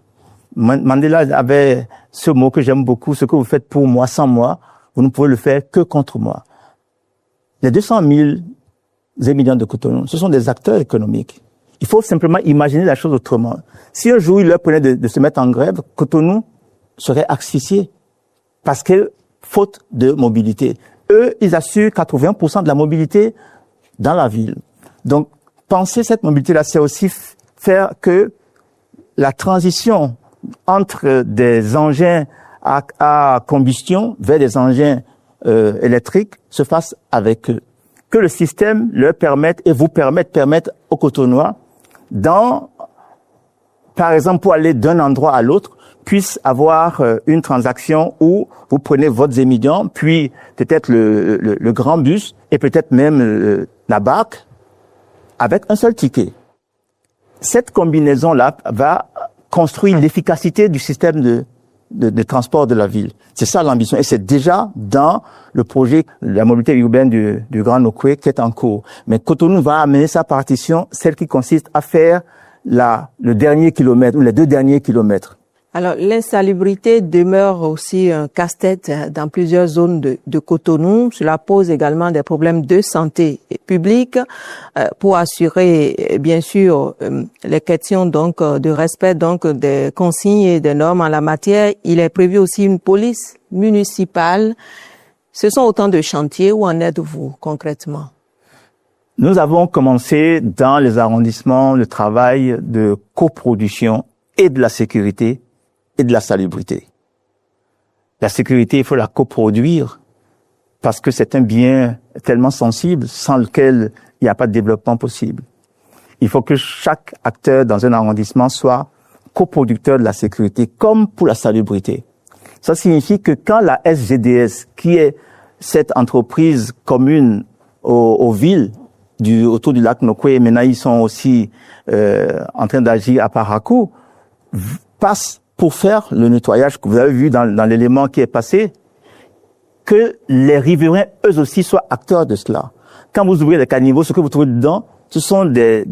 Mandela avait ce mot que j'aime beaucoup, ce que vous faites pour moi, sans moi, vous ne pouvez le faire que contre moi. Les 200 000 émigrants de Cotonou, ce sont des acteurs économiques. Il faut simplement imaginer la chose autrement. Si un jour il leur prenait de se mettre en grève, Cotonou serait asphyxié parce que faute de mobilité. Eux, ils assurent 80% de la mobilité dans la ville. Donc, penser cette mobilité-là, c'est aussi faire que la transition entre des engins à combustion vers des engins électriques se fasse avec eux. Que le système leur permette et vous permette aux Cotonois par exemple, pour aller d'un endroit à l'autre, puisse avoir une transaction où vous prenez votre émigrants, puis peut-être le grand bus et peut-être même la barque avec un seul ticket. Cette combinaison-là va construire l'efficacité du système de transport de la ville. C'est ça l'ambition. Et c'est déjà dans le projet de la mobilité urbaine du Grand Nokoué qui est en cours. Mais Cotonou va amener sa partition, celle qui consiste à faire le dernier kilomètre ou les 2 derniers kilomètres.
Alors, l'insalubrité demeure aussi un casse-tête dans plusieurs zones de Cotonou. Cela pose également des problèmes de santé publique. Pour assurer, bien sûr, les questions donc de respect donc des consignes et des normes en la matière, il est prévu aussi une police municipale. Ce sont autant de chantiers. Où en êtes-vous concrètement?
Nous avons commencé dans les arrondissements le travail de coproduction et de la sécurité et de la salubrité. La sécurité, il faut la coproduire parce que c'est un bien tellement sensible sans lequel il n'y a pas de développement possible. Il faut que chaque acteur dans un arrondissement soit coproducteur de la sécurité comme pour la salubrité. Ça signifie que quand la SGDS, qui est cette entreprise commune aux villes autour du lac Nokoué, et maintenant ils sont aussi en train d'agir à Parakou, passe pour faire le nettoyage que vous avez vu dans l'élément qui est passé, que les riverains, eux aussi, soient acteurs de cela. Quand vous ouvrez les caniveaux, ce que vous trouvez dedans, ce sont des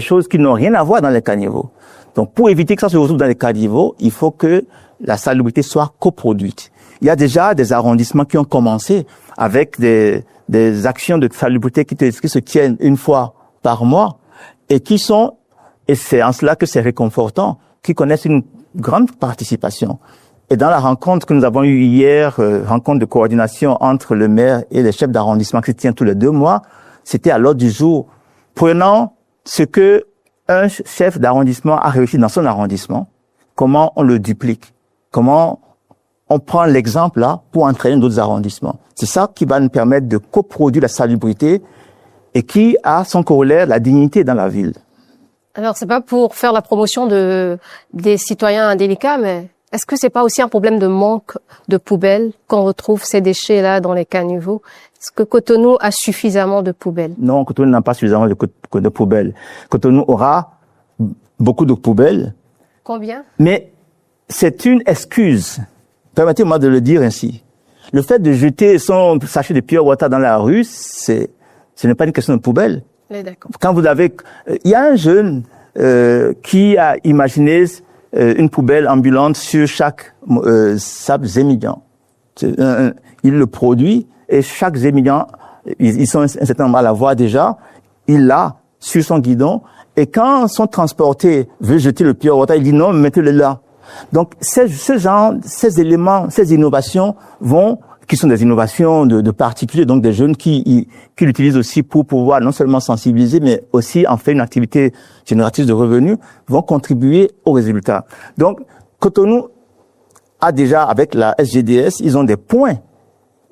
choses qui n'ont rien à voir dans les caniveaux. Donc, pour éviter que ça se retrouve dans les caniveaux, il faut que la salubrité soit coproduite. Il y a déjà des arrondissements qui ont commencé avec des actions de salubrité qui se tiennent une fois par mois et c'est en cela que c'est réconfortant, qui connaissent une grande participation. Et dans la rencontre que nous avons eue hier, rencontre de coordination entre le maire et les chefs d'arrondissement qui se tient tous les 2 mois, c'était à l'ordre du jour. Prenant ce que un chef d'arrondissement a réussi dans son arrondissement, comment on le duplique, comment on prend l'exemple là pour entraîner d'autres arrondissements. C'est ça qui va nous permettre de coproduire la salubrité et qui a son corollaire, la dignité dans la ville.
Alors, c'est pas pour faire la promotion des citoyens indélicats, mais est-ce que c'est pas aussi un problème de manque de poubelles qu'on retrouve ces déchets-là dans les caniveaux? Est-ce que Cotonou a suffisamment de poubelles?
Non, Cotonou n'a pas suffisamment de poubelles. Cotonou aura beaucoup de poubelles.
Combien?
Mais c'est une excuse. Permettez-moi de le dire ainsi. Le fait de jeter son sachet de pure water dans la rue, ce n'est pas une question de poubelle. Quand il y a un jeune qui a imaginé une poubelle ambulante sur chaque sable zémilian. Il le produit et chaque zémilian, ils sont un certain nombre à la voir déjà, il l'a sur son guidon et quand son transporté veut jeter le pure water, il dit non, mettez-le là. Donc ces éléments, ces innovations qui sont des innovations de particuliers, donc des jeunes qui l'utilisent aussi pour pouvoir non seulement sensibiliser, mais aussi en faire une activité génératrice de revenus, vont contribuer aux résultats. Donc, Cotonou a déjà, avec la SGDS, ils ont des points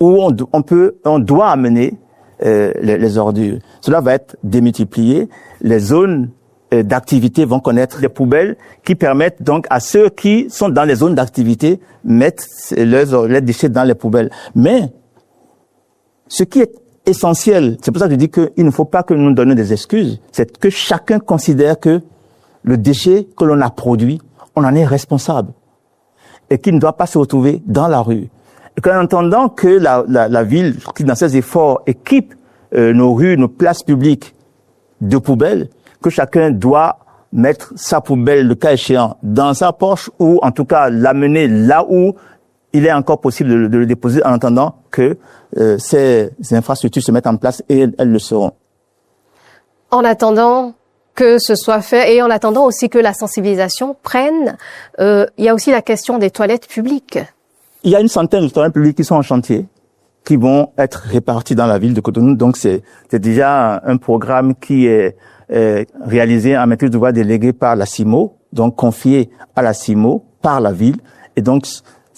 où on doit amener les ordures. Cela va être démultiplié. Les zones d'activité vont connaître des poubelles qui permettent donc à ceux qui sont dans les zones d'activité mettre les déchets dans les poubelles. Mais ce qui est essentiel, c'est pour ça que je dis qu'il ne faut pas que nous nous donnions des excuses, c'est que chacun considère que le déchet que l'on a produit, on en est responsable et qu'il ne doit pas se retrouver dans la rue. Et qu'en entendant que la ville, qui dans ses efforts, équipe nos rues, nos places publiques de poubelles, que chacun doit mettre sa poubelle, le cas échéant, dans sa poche ou en tout cas l'amener là où il est encore possible de le déposer en attendant que ces infrastructures se mettent en place et elles le seront.
En attendant que ce soit fait et en attendant aussi que la sensibilisation prenne, il y a aussi la question des toilettes publiques. Il
y a une centaine de toilettes publiques qui sont en chantier, qui vont être réparties dans la ville de Cotonou. Donc c'est déjà un programme qui est réalisé en maîtrise d'ouvrage délégué par la CIMO donc confiées à la CIMO par la ville. Et donc,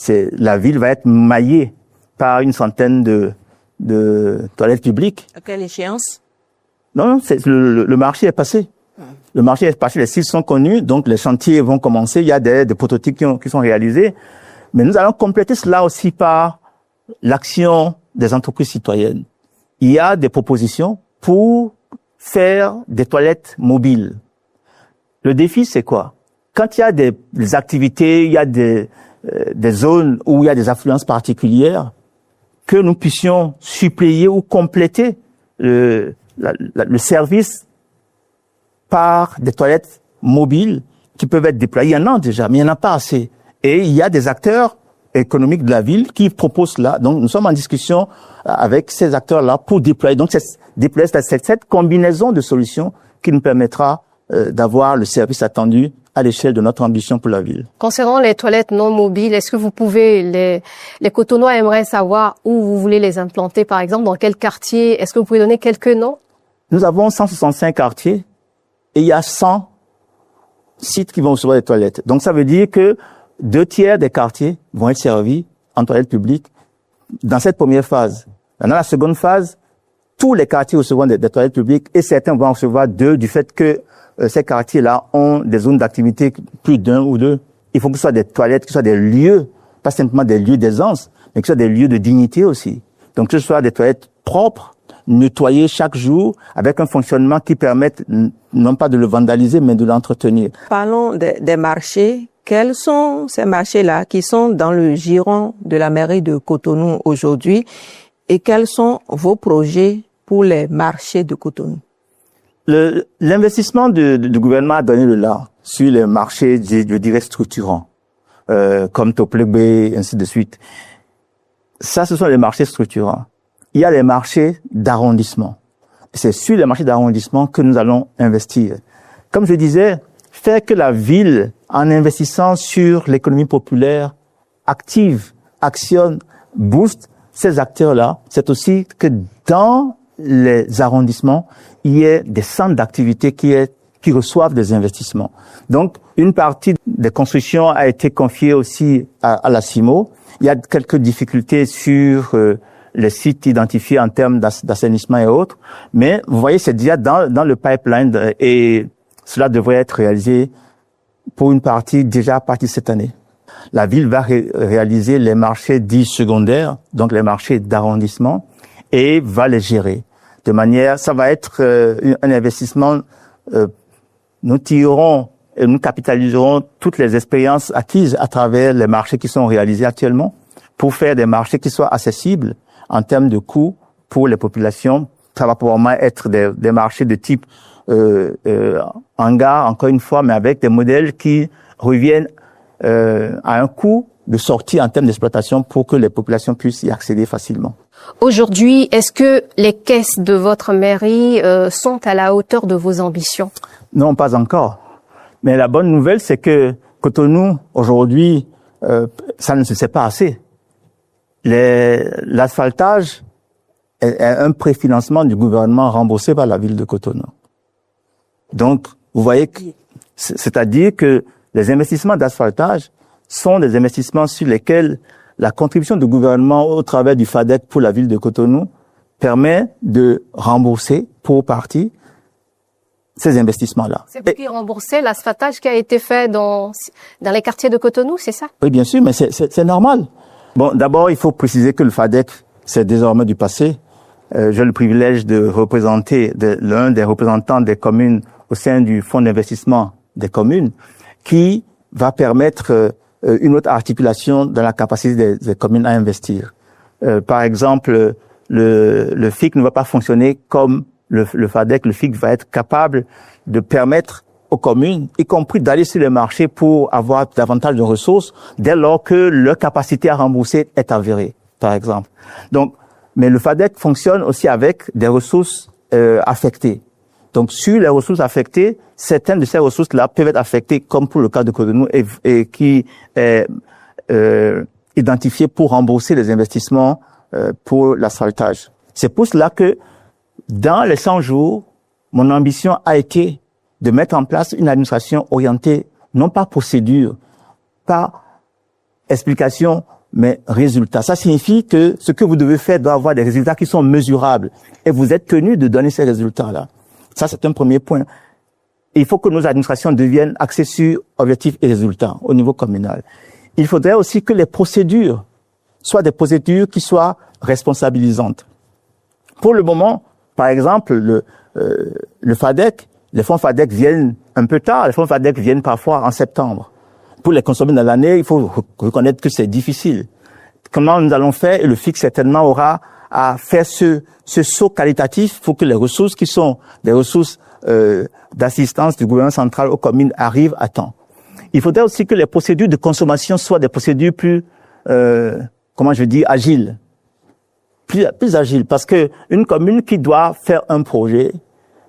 la ville va être maillée par une centaine de toilettes publiques.
À quelle échéance?
Non, le marché est passé. Le marché est passé, les sites sont connus, donc les chantiers vont commencer. Il y a des prototypes qui sont réalisés. Mais nous allons compléter cela aussi par l'action des entreprises citoyennes. Il y a des propositions pour faire des toilettes mobiles. Le défi, c'est quoi? Quand il y a des activités, il y a des zones où il y a des affluences particulières, que nous puissions suppléer ou compléter le service par des toilettes mobiles qui peuvent être déployées. Il y en a déjà, mais il n'y en a pas assez. Et il y a des acteurs économiques de la ville qui proposent cela. Donc, nous sommes en discussion avec ces acteurs-là pour déployer. Donc, cette combinaison de solutions qui nous permettra d'avoir le service attendu à l'échelle de notre ambition pour la ville.
Concernant les toilettes non mobiles, est-ce que vous pouvez, les Cotonois aimeraient savoir où vous voulez les implanter, par exemple, dans quel quartier? Est-ce que vous pouvez donner quelques noms?
Nous avons 165 quartiers et il y a 100 sites qui vont recevoir des toilettes. Donc, ça veut dire que 2/3 des quartiers vont être servis en toilettes publiques dans cette première phase. Dans la seconde phase, tous les quartiers recevront des toilettes publiques et certains vont en recevoir 2 du fait que ces quartiers-là ont des zones d'activité plus d'1 ou 2. Il faut que ce soit des toilettes, que ce soit des lieux, pas simplement des lieux d'aisance, mais que ce soit des lieux de dignité aussi. Donc que ce soit des toilettes propres, nettoyées chaque jour, avec un fonctionnement qui permette non pas de le vandaliser, mais de l'entretenir.
Parlons des marchés. Quels sont ces marchés-là qui sont dans le giron de la mairie de Cotonou aujourd'hui et quels sont vos projets pour les marchés de Cotonou?
L'investissement du gouvernement a donné le là sur les marchés, je dirais, structurants, comme Toplebe, ainsi de suite. Ça, ce sont les marchés structurants. Il y a les marchés d'arrondissement. C'est sur les marchés d'arrondissement que nous allons investir. Comme je disais, faire que la ville, en investissant sur l'économie populaire, active, actionne, booste ces acteurs-là, c'est aussi que dans les arrondissements, il y ait des centres d'activité qui reçoivent des investissements. Donc, une partie des constructions a été confiée aussi à la CIMO. Il y a quelques difficultés sur les sites identifiés en termes d'assainissement et autres, mais vous voyez, c'est déjà dans le pipeline et cela devrait être réalisé pour une partie déjà à partir de cette année. La ville va réaliser les marchés dits secondaires, donc les marchés d'arrondissement, et va les gérer. De manière, ça va être un investissement. Nous tirerons et nous capitaliserons toutes les expériences acquises à travers les marchés qui sont réalisés actuellement pour faire des marchés qui soient accessibles en termes de coûts pour les populations. Ça va probablement être des marchés de type hangar, encore une fois, mais avec des modèles qui reviennent à un coût de sortie en termes d'exploitation pour que les populations puissent y accéder facilement.
Aujourd'hui, est-ce que les caisses de votre mairie sont à la hauteur de vos ambitions?
Non, pas encore. Mais la bonne nouvelle, c'est que Cotonou, aujourd'hui, ça ne se sait pas assez. L'asphaltage est un préfinancement du gouvernement remboursé par la ville de Cotonou. Donc, vous voyez, c'est-à-dire que les investissements d'asphaltage sont des investissements sur lesquels la contribution du gouvernement au travers du FADEC pour la ville de Cotonou permet de rembourser pour partie ces investissements-là.
C'est vous qui remboursez l'asphaltage qui a été fait dans les quartiers de Cotonou, c'est ça?
Oui, bien sûr, mais c'est normal. Bon, d'abord, il faut préciser que le FADEC, c'est désormais du passé. J'ai le privilège de représenter l'un des représentants des communes au sein du fonds d'investissement des communes qui va permettre une autre articulation dans la capacité des communes à investir. Par exemple, le FIC ne va pas fonctionner comme le FADEC. Le FIC va être capable de permettre aux communes, y compris d'aller sur les marchés pour avoir davantage de ressources dès lors que leur capacité à rembourser est avérée, par exemple. Donc, mais le FADEC fonctionne aussi avec des ressources affectées. Donc, sur les ressources affectées, certaines de ces ressources-là peuvent être affectées, comme pour le cas de Cotonou, et qui est identifié pour rembourser les investissements pour l'asphaltage. C'est pour cela que, dans les 100 jours, mon ambition a été de mettre en place une administration orientée non pas procédure, pas explication, mais résultat. Ça signifie que ce que vous devez faire doit avoir des résultats qui sont mesurables. Et vous êtes tenu de donner ces résultats-là. Ça, c'est un premier point. Il faut que nos administrations deviennent axées sur objectifs et résultats au niveau communal. Il faudrait aussi que les procédures soient des procédures qui soient responsabilisantes. Pour le moment, par exemple, le FADEC, les fonds FADEC viennent un peu tard. Les fonds FADEC viennent parfois en septembre. Pour les consommer dans l'année, il faut reconnaître que c'est difficile. Comment nous allons faire? Et le FIC certainement aura à faire ce saut qualitatif pour que les ressources qui sont des ressources d'assistance du gouvernement central aux communes arrivent à temps. Il faudrait aussi que les procédures de consommation soient des procédures plus, agiles. Plus agiles, parce que une commune qui doit faire un projet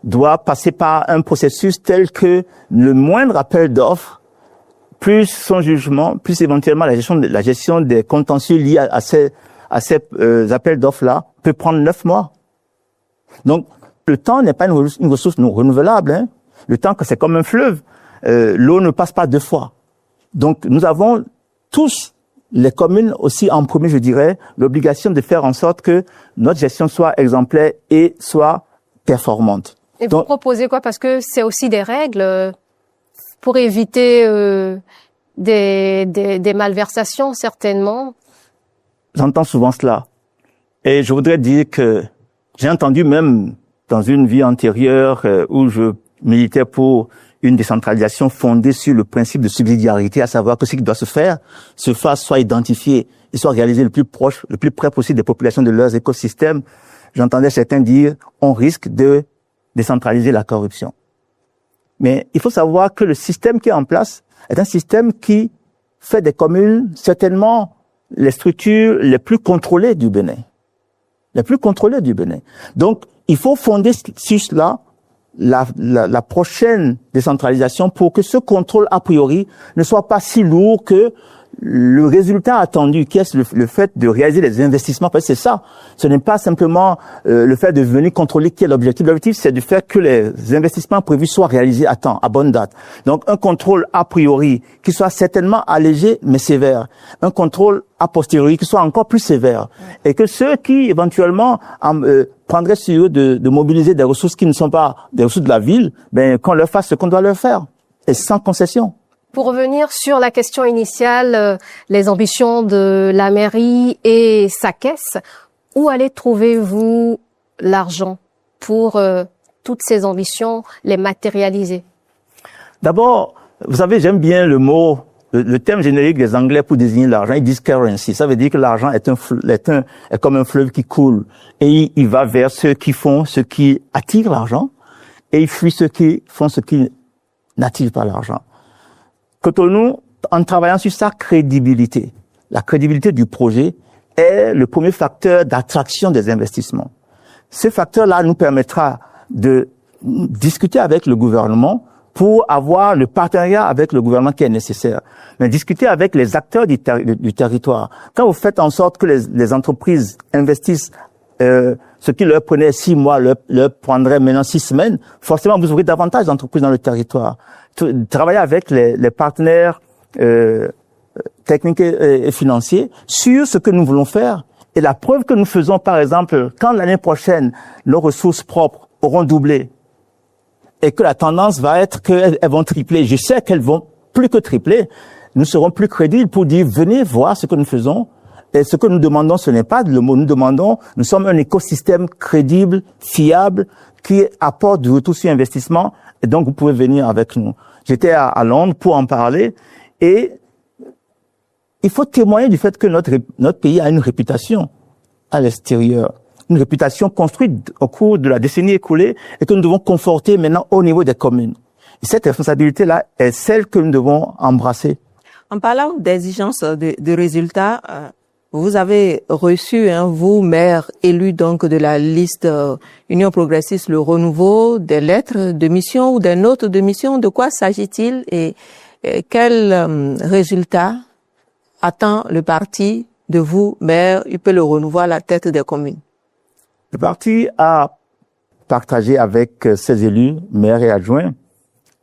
doit passer par un processus tel que le moindre appel d'offres, plus son jugement, plus éventuellement la gestion des contentieux liés à ces appels d'offres-là, peut prendre 9 mois. Donc, le temps n'est pas une ressource non renouvelable. Hein. Le temps, que c'est comme un fleuve. L'eau ne passe pas 2 fois. Donc, nous avons tous, les communes aussi en premier, je dirais, l'obligation de faire en sorte que notre gestion soit exemplaire et soit performante.
Et vous proposez quoi? Parce que c'est aussi des règles pour éviter des malversations, certainement.
J'entends souvent cela. Et je voudrais dire que j'ai entendu même dans une vie antérieure où je militais pour une décentralisation fondée sur le principe de subsidiarité, à savoir que ce qui doit se faire soit identifié et soit réalisé le plus près possible des populations de leurs écosystèmes. J'entendais certains dire, on risque de décentraliser la corruption. Mais il faut savoir que le système qui est en place est un système qui fait des communes certainement les structures les plus contrôlées du Bénin. Les plus contrôlées du Bénin. Donc, il faut fonder sur cela la prochaine décentralisation pour que ce contrôle a priori ne soit pas si lourd que le résultat attendu, qui est le fait de réaliser des investissements, parce que c'est ça. Ce n'est pas simplement le fait de venir contrôler qui est l'objectif. L'objectif, c'est de faire que les investissements prévus soient réalisés à temps, à bonne date. Donc, un contrôle a priori qui soit certainement allégé, mais sévère. Un contrôle a posteriori qui soit encore plus sévère. Et que ceux qui, éventuellement, prendraient sur eux de mobiliser des ressources qui ne sont pas des ressources de la ville, qu'on leur fasse ce qu'on doit leur faire. Et sans concession.
Pour revenir sur la question initiale, les ambitions de la mairie et sa caisse, où allez trouver-vous l'argent pour toutes ces ambitions, les matérialiser?
D'abord, vous savez, j'aime bien le mot, le terme générique des Anglais pour désigner l'argent. Ils disent currency. Ça veut dire que l'argent est comme un fleuve qui coule. Et il va vers ceux qui font ce qui attire l'argent et il fuit ceux qui font ce qui n'attire pas l'argent. Cotonou, en travaillant sur sa crédibilité, la crédibilité du projet est le premier facteur d'attraction des investissements. Ce facteur-là nous permettra de discuter avec le gouvernement pour avoir le partenariat avec le gouvernement qui est nécessaire. Mais discuter avec les acteurs du territoire. Quand vous faites en sorte que les entreprises investissent ce qui leur prenait 6 mois, leur prendrait maintenant 6 semaines, forcément vous aurez davantage d'entreprises dans le territoire. Travailler avec les partenaires techniques et financiers sur ce que nous voulons faire. Et la preuve que nous faisons, par exemple, quand l'année prochaine, nos ressources propres auront doublé et que la tendance va être qu'elles vont tripler, je sais qu'elles vont plus que tripler, nous serons plus crédibles pour dire, venez voir ce que nous faisons. Et ce que nous demandons, ce n'est pas le mot. Nous sommes un écosystème crédible, fiable, qui apporte du retour sur investissement. Et donc, vous pouvez venir avec nous. J'étais à Londres pour en parler. Et il faut témoigner du fait que notre pays a une réputation à l'extérieur. Une réputation construite au cours de la décennie écoulée et que nous devons conforter maintenant au niveau des communes. Et cette responsabilité-là est celle que nous devons embrasser.
En parlant d'exigence de résultats, vous avez reçu, vous, maire élu donc de la liste Union Progressiste Le Renouveau, des lettres de mission ou des notes de mission. De quoi s'agit-il et quel résultat attend le parti de vous, maire UP Le Renouveau, à la tête des communes?
Le parti a partagé avec ses élus, maires et adjoints,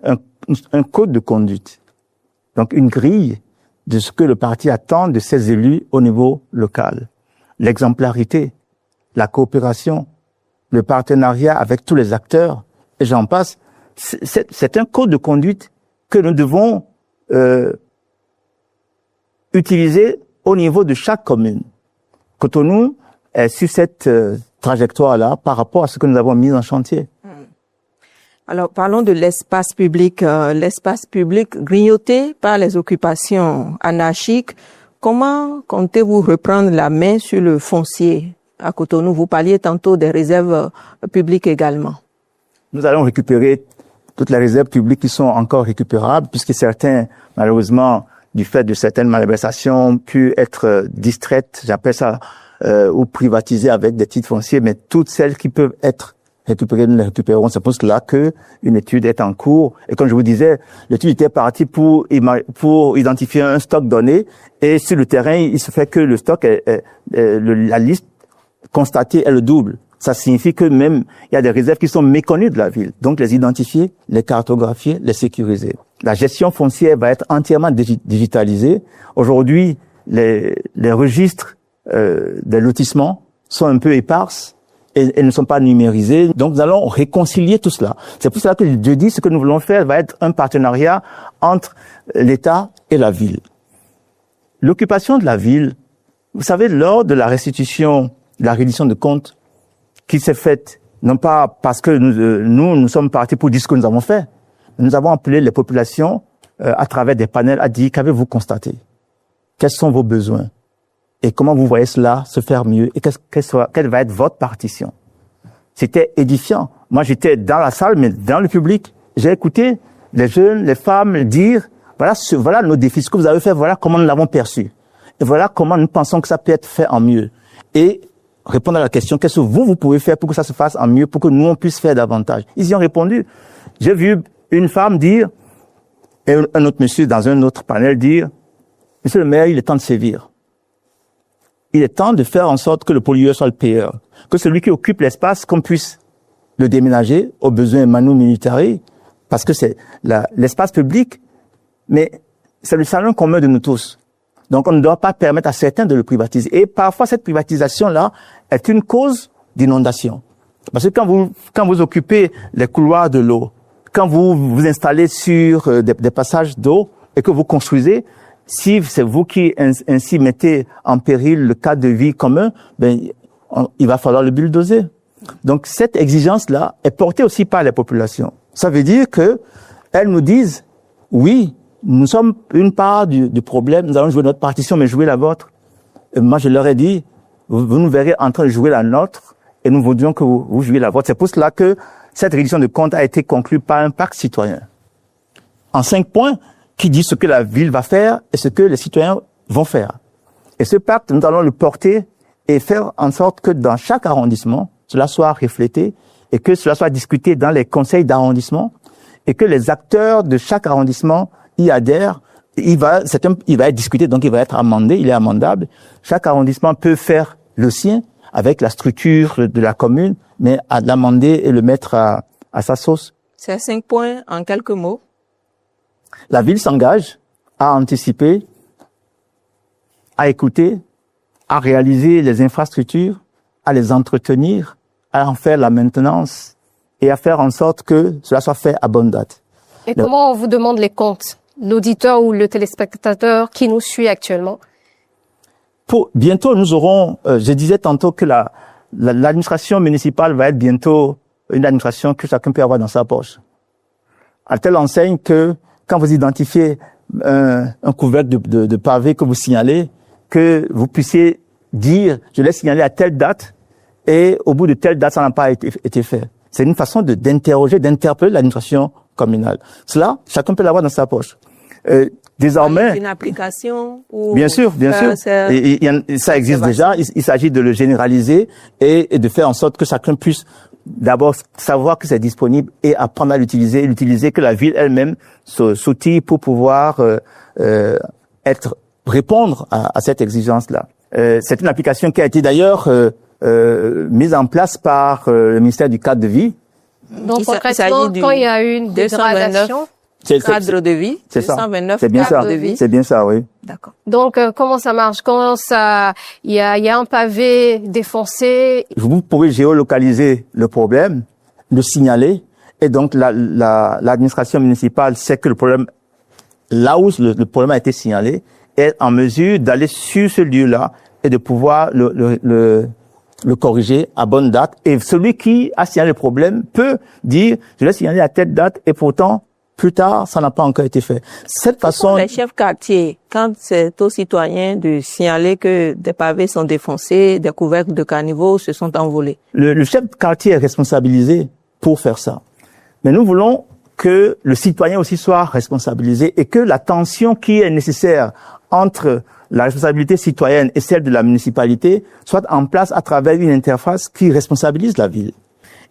un code de conduite donc une grille de ce que le parti attend de ses élus au niveau local. L'exemplarité, la coopération, le partenariat avec tous les acteurs, et j'en passe. C'est un code de conduite que nous devons utiliser au niveau de chaque commune. Cotonou est sur cette trajectoire-là par rapport à ce que nous avons mis en chantier.
Alors, parlons de l'espace public grignoté par les occupations anarchiques. Comment comptez-vous reprendre la main sur le foncier à Cotonou? Vous parliez tantôt des réserves publiques également.
Nous allons récupérer toutes les réserves publiques qui sont encore récupérables, puisque certains, malheureusement, du fait de certaines malversations, ont pu être distraites, j'appelle ça, ou privatisées avec des titres fonciers, mais toutes celles qui peuvent être récupérées, nous les récupérerons. C'est pour cela que une étude est en cours. Et comme je vous disais, l'étude était partie pour identifier un stock donné, et sur le terrain, il se fait que le stock la liste constatée est le double. Ça signifie que même il y a des réserves qui sont méconnues de la ville. Donc les identifier, les cartographier, les sécuriser. La gestion foncière va être entièrement digitalisée. Aujourd'hui, les registres des lotissements sont un peu éparses et ne sont pas numérisés. Donc nous allons réconcilier tout cela. C'est pour cela que je dis ce que nous voulons faire va être un partenariat entre l'État et la ville. L'occupation de la ville, vous savez, lors de la restitution, de la reddition de comptes, qui s'est faite, non pas parce que nous sommes partis pour dire ce que nous avons fait. Nous avons appelé les populations à travers des panels à dire qu'avez-vous constaté? Quels sont vos besoins? Et comment vous voyez cela se faire mieux? Et quelle va être votre partition? C'était édifiant. Moi, j'étais dans la salle, mais dans le public, j'ai écouté les jeunes, les femmes dire, voilà nos défis, ce que vous avez fait, voilà comment nous l'avons perçu. Et voilà comment nous pensons que ça peut être fait en mieux. Et répondre à la question, qu'est-ce que vous pouvez faire pour que ça se fasse en mieux, pour que nous, on puisse faire davantage? Ils y ont répondu. J'ai vu une femme dire, et un autre monsieur dans un autre panel dire, monsieur le maire, il est temps de sévir. Il est temps de faire en sorte que le pollueur soit le payeur. Que celui qui occupe l'espace, qu'on puisse le déménager aux besoins manu militari, parce que c'est l'espace public, mais c'est le salon commun de nous tous. Donc, on ne doit pas permettre à certains de le privatiser. Et parfois, cette privatisation-là est une cause d'inondation. Parce que quand vous occupez les couloirs de l'eau, quand vous vous installez sur des passages d'eau et que vous construisez, si c'est vous qui ainsi mettez en péril le cadre de vie commun, il va falloir le bulldozer. Donc, cette exigence-là est portée aussi par les populations. Ça veut dire que elles nous disent, oui, nous sommes une part du problème, nous allons jouer notre partition, mais jouer la vôtre. Et moi, je leur ai dit, vous nous verrez en train de jouer la nôtre, et nous voudrions que vous jouiez la vôtre. C'est pour cela que cette reddition de comptes a été conclue par un pacte citoyen. En 5 points, qui dit ce que la ville va faire et ce que les citoyens vont faire. Et ce pacte, nous allons le porter et faire en sorte que dans chaque arrondissement, cela soit reflété et que cela soit discuté dans les conseils d'arrondissement et que les acteurs de chaque arrondissement y adhèrent. Il va être discuté, donc il va être amendé, il est amendable. Chaque arrondissement peut faire le sien avec la structure de la commune, mais à l'amender et le mettre à sa sauce.
C'est 5 points en quelques mots.
La ville s'engage à anticiper, à écouter, à réaliser les infrastructures, à les entretenir, à en faire la maintenance et à faire en sorte que cela soit fait à bonne date.
Et comment on vous demande les comptes? L'auditeur ou le téléspectateur qui nous suit actuellement?
Bientôt, nous aurons, je disais tantôt que l'administration municipale va être bientôt une administration que chacun peut avoir dans sa poche. À telle enseigne que quand vous identifiez un couvercle de pavé que vous signalez, que vous puissiez dire, je l'ai signalé à telle date, et au bout de telle date, ça n'a pas été fait. C'est une façon d'interroger, d'interpeller l'administration communale. Cela, chacun peut l'avoir dans sa poche. Désormais,
une application ou
bien sûr. Ça existe déjà. Il s'agit de le généraliser et de faire en sorte que chacun puisse d'abord savoir que c'est disponible et apprendre à l'utiliser, que la ville elle-même s'outille pour pouvoir répondre à cette exigence-là. C'est une application qui a été d'ailleurs mise en place par le ministère du cadre de vie.
Donc concrètement, quand il y a une dégradation,
cadre de vie.
C'est ça.
229
C'est bien ça.
cadres de vie.
C'est bien ça, oui.
D'accord.
Donc, comment ça marche? Il y a un pavé défoncé.
Vous pouvez géolocaliser le problème, le signaler, et donc l'administration municipale sait que le problème, là où le problème a été signalé, est en mesure d'aller sur ce lieu-là et de pouvoir le corriger à bonne date. Et celui qui a signalé le problème peut dire, je l'ai signalé à telle date, et pourtant, plus tard, ça n'a pas encore été fait. Cette façon.
Les chefs quartiers, quand c'est aux citoyens de signaler que des pavés sont défoncés, des couvercles de caniveaux se sont envolés.
Le chef de quartier est responsabilisé pour faire ça. Mais nous voulons que le citoyen aussi soit responsabilisé et que la tension qui est nécessaire entre la responsabilité citoyenne et celle de la municipalité soit en place à travers une interface qui responsabilise la ville.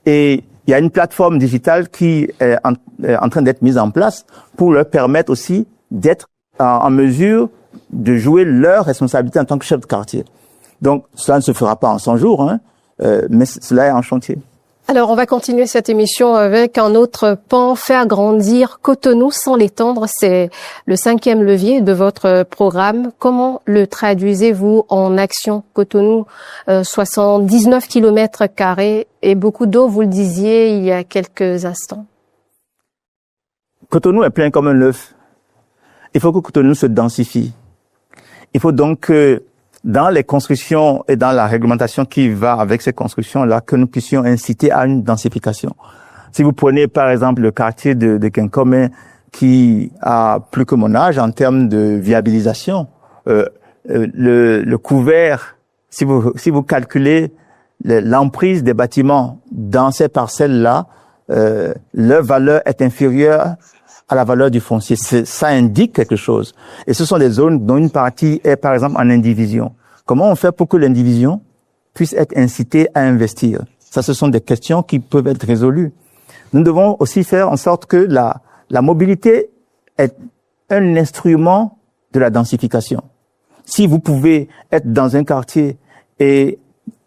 Et il y a une plateforme digitale qui est en train d'être mise en place pour leur permettre aussi d'être en mesure de jouer leur responsabilité en tant que chef de quartier. Donc, cela ne se fera pas en 100 jours, mais cela est en chantier.
Alors, on va continuer cette émission avec un autre pan, faire grandir Cotonou sans l'étendre. C'est le 5e levier de votre programme. Comment le traduisez-vous en action? Cotonou, 79 km² et beaucoup d'eau, vous le disiez il y a quelques instants.
Cotonou est plein comme un œuf. Il faut que Cotonou se densifie. Il faut donc que dans les constructions et dans la réglementation qui va avec ces constructions-là, que nous puissions inciter à une densification. Si vous prenez par exemple le quartier de Kinkome, qui a plus que mon âge en termes de viabilisation, le couvert, si vous calculez l'emprise des bâtiments dans ces parcelles-là, leur valeur est inférieure à la valeur du foncier. Ça indique quelque chose. Et ce sont des zones dont une partie est, par exemple, en indivision. Comment on fait pour que l'indivision puisse être incitée à investir? Ça, ce sont des questions qui peuvent être résolues. Nous devons aussi faire en sorte que la mobilité est un instrument de la densification. Si vous pouvez être dans un quartier et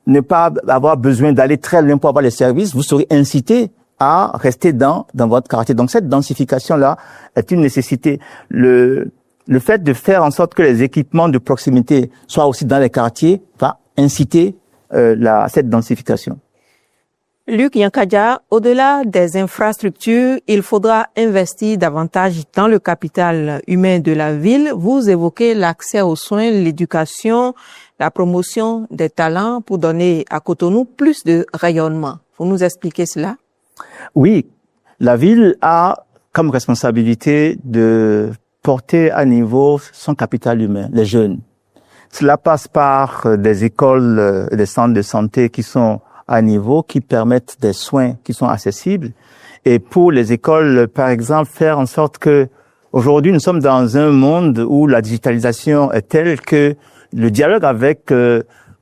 ne pas avoir besoin d'aller très loin pour avoir les services, vous serez incité à rester dans votre quartier. Donc cette densification-là est une nécessité. Le fait de faire en sorte que les équipements de proximité soient aussi dans les quartiers va inciter cette densification.
Luc Yankadia, au-delà des infrastructures, il faudra investir davantage dans le capital humain de la ville. Vous évoquez l'accès aux soins, l'éducation, la promotion des talents pour donner à Cotonou plus de rayonnement. Vous nous expliquez cela?
Oui, la ville a comme responsabilité de porter à niveau son capital humain, les jeunes. Cela passe par des écoles et des centres de santé qui sont à niveau, qui permettent des soins qui sont accessibles. Et pour les écoles, par exemple, faire en sorte que aujourd'hui nous sommes dans un monde où la digitalisation est telle que le dialogue avec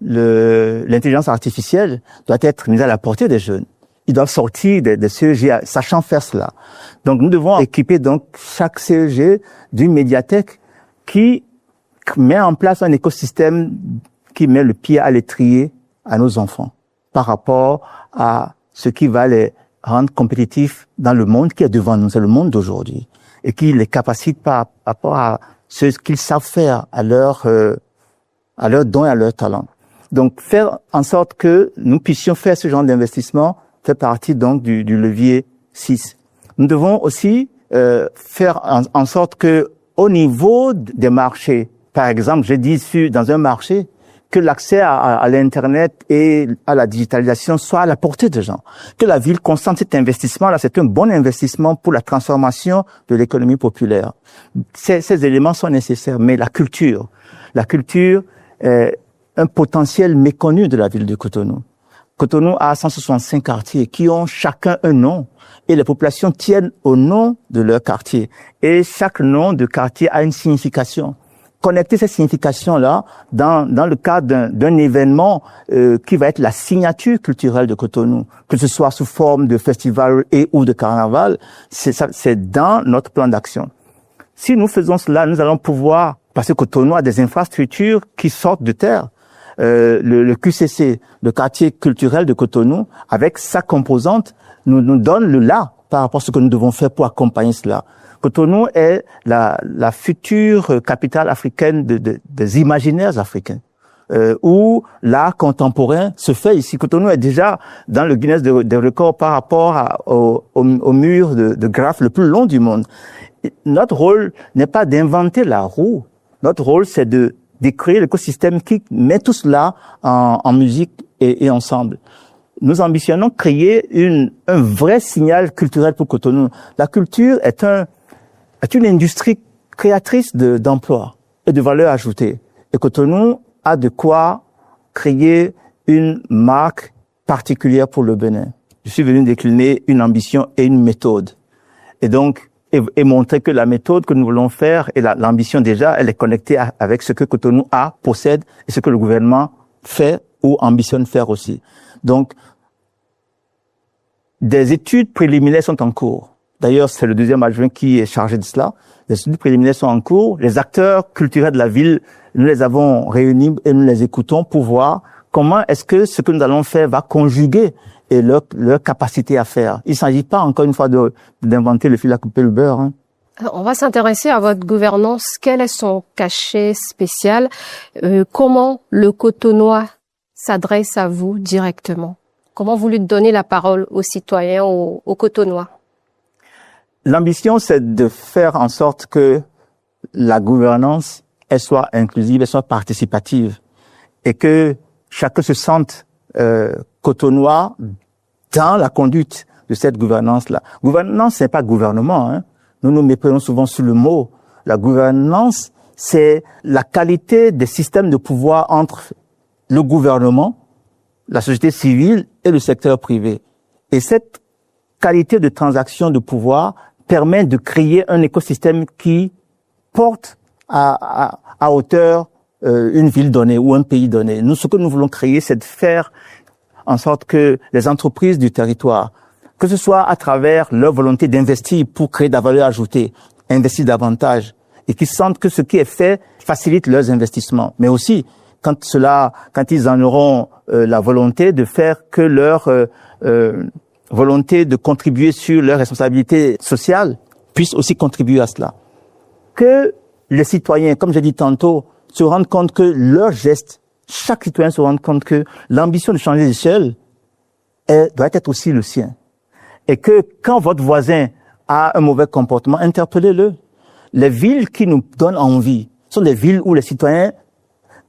l'intelligence artificielle doit être mis à la portée des jeunes. Ils doivent sortir des CEG sachant faire cela. Donc nous devons équiper donc chaque CEG d'une médiathèque qui met en place un écosystème qui met le pied à l'étrier à nos enfants par rapport à ce qui va les rendre compétitifs dans le monde qui est devant nous, c'est le monde d'aujourd'hui, et qui les capacite par rapport à ce qu'ils savent faire à leur don et à leur talent. Donc faire en sorte que nous puissions faire ce genre d'investissement fait partie donc du levier 6. Nous devons aussi faire en sorte que au niveau des marchés, par exemple, j'ai dit dans un marché, que l'accès à l'internet et à la digitalisation soit à la portée des gens. Que la ville constate cet investissement-là, c'est un bon investissement pour la transformation de l'économie populaire. Ces éléments sont nécessaires, mais la culture est un potentiel méconnu de la ville de Cotonou. Cotonou a 165 quartiers qui ont chacun un nom et les populations tiennent au nom de leur quartier. Et chaque nom de quartier a une signification. Connecter ces significations-là dans le cadre d'un événement qui va être la signature culturelle de Cotonou, que ce soit sous forme de festival et ou de carnaval, c'est dans notre plan d'action. Si nous faisons cela, nous allons pouvoir, parce que Cotonou a des infrastructures qui sortent de terre, le QCC, le quartier culturel de Cotonou, avec sa composante, nous donne le là par rapport à ce que nous devons faire pour accompagner cela. Cotonou est la future capitale africaine des imaginaires africains, où l'art contemporain se fait ici. Cotonou est déjà dans le Guinness des records par rapport au mur de graphe le plus long du monde. Notre rôle n'est pas d'inventer la roue. Notre rôle, c'est de créer l'écosystème qui met tout cela en musique et ensemble. Nous ambitionnons créer un vrai signal culturel pour Cotonou. La culture est une industrie créatrice d'emplois et de valeur ajoutée. Et Cotonou a de quoi créer une marque particulière pour le Bénin. Je suis venu décliner une ambition et une méthode. Et donc, et montrer que la méthode que nous voulons faire et l'ambition déjà, elle est connectée avec ce que Cotonou possède et ce que le gouvernement fait ou ambitionne faire aussi. Donc, des études préliminaires sont en cours. D'ailleurs, c'est le deuxième adjoint qui est chargé de cela. Les études préliminaires sont en cours. Les acteurs culturels de la ville, nous les avons réunis et nous les écoutons pour voir comment est-ce que ce que nous allons faire va conjuguer et leur capacité à faire. Il ne s'agit pas, encore une fois, d'inventer le fil à couper le beurre. Hein.
On va s'intéresser à votre gouvernance. Quel est son cachet spécial? Comment le Cotonois s'adresse à vous directement? Comment vous lui donnez la parole aux citoyens, aux Cotonois?
L'ambition, c'est de faire en sorte que la gouvernance, elle soit inclusive, elle soit participative et que chacun se sente Cotonois dans la conduite de cette gouvernance-là. Gouvernance, c'est pas gouvernement. Hein. Nous nous méprenons souvent sur le mot. La gouvernance, c'est la qualité des systèmes de pouvoir entre le gouvernement, la société civile et le secteur privé. Et cette qualité de transaction de pouvoir permet de créer un écosystème qui porte à hauteur une ville donnée ou un pays donné. Nous, ce que nous voulons créer, c'est de faire en sorte que les entreprises du territoire, que ce soit à travers leur volonté d'investir pour créer de la valeur ajoutée, investir davantage, et qu'ils sentent que ce qui est fait facilite leurs investissements, mais aussi quand ils en auront la volonté de faire que leur volonté de contribuer sur leurs responsabilités sociales puisse aussi contribuer à cela. Que les citoyens, comme j'ai dit tantôt, se rendent compte que leurs gestes, chaque citoyen se rende compte que l'ambition de changer d'échelle doit être aussi le sien. Et que quand votre voisin a un mauvais comportement, interpellez-le. Les villes qui nous donnent envie sont des villes où les citoyens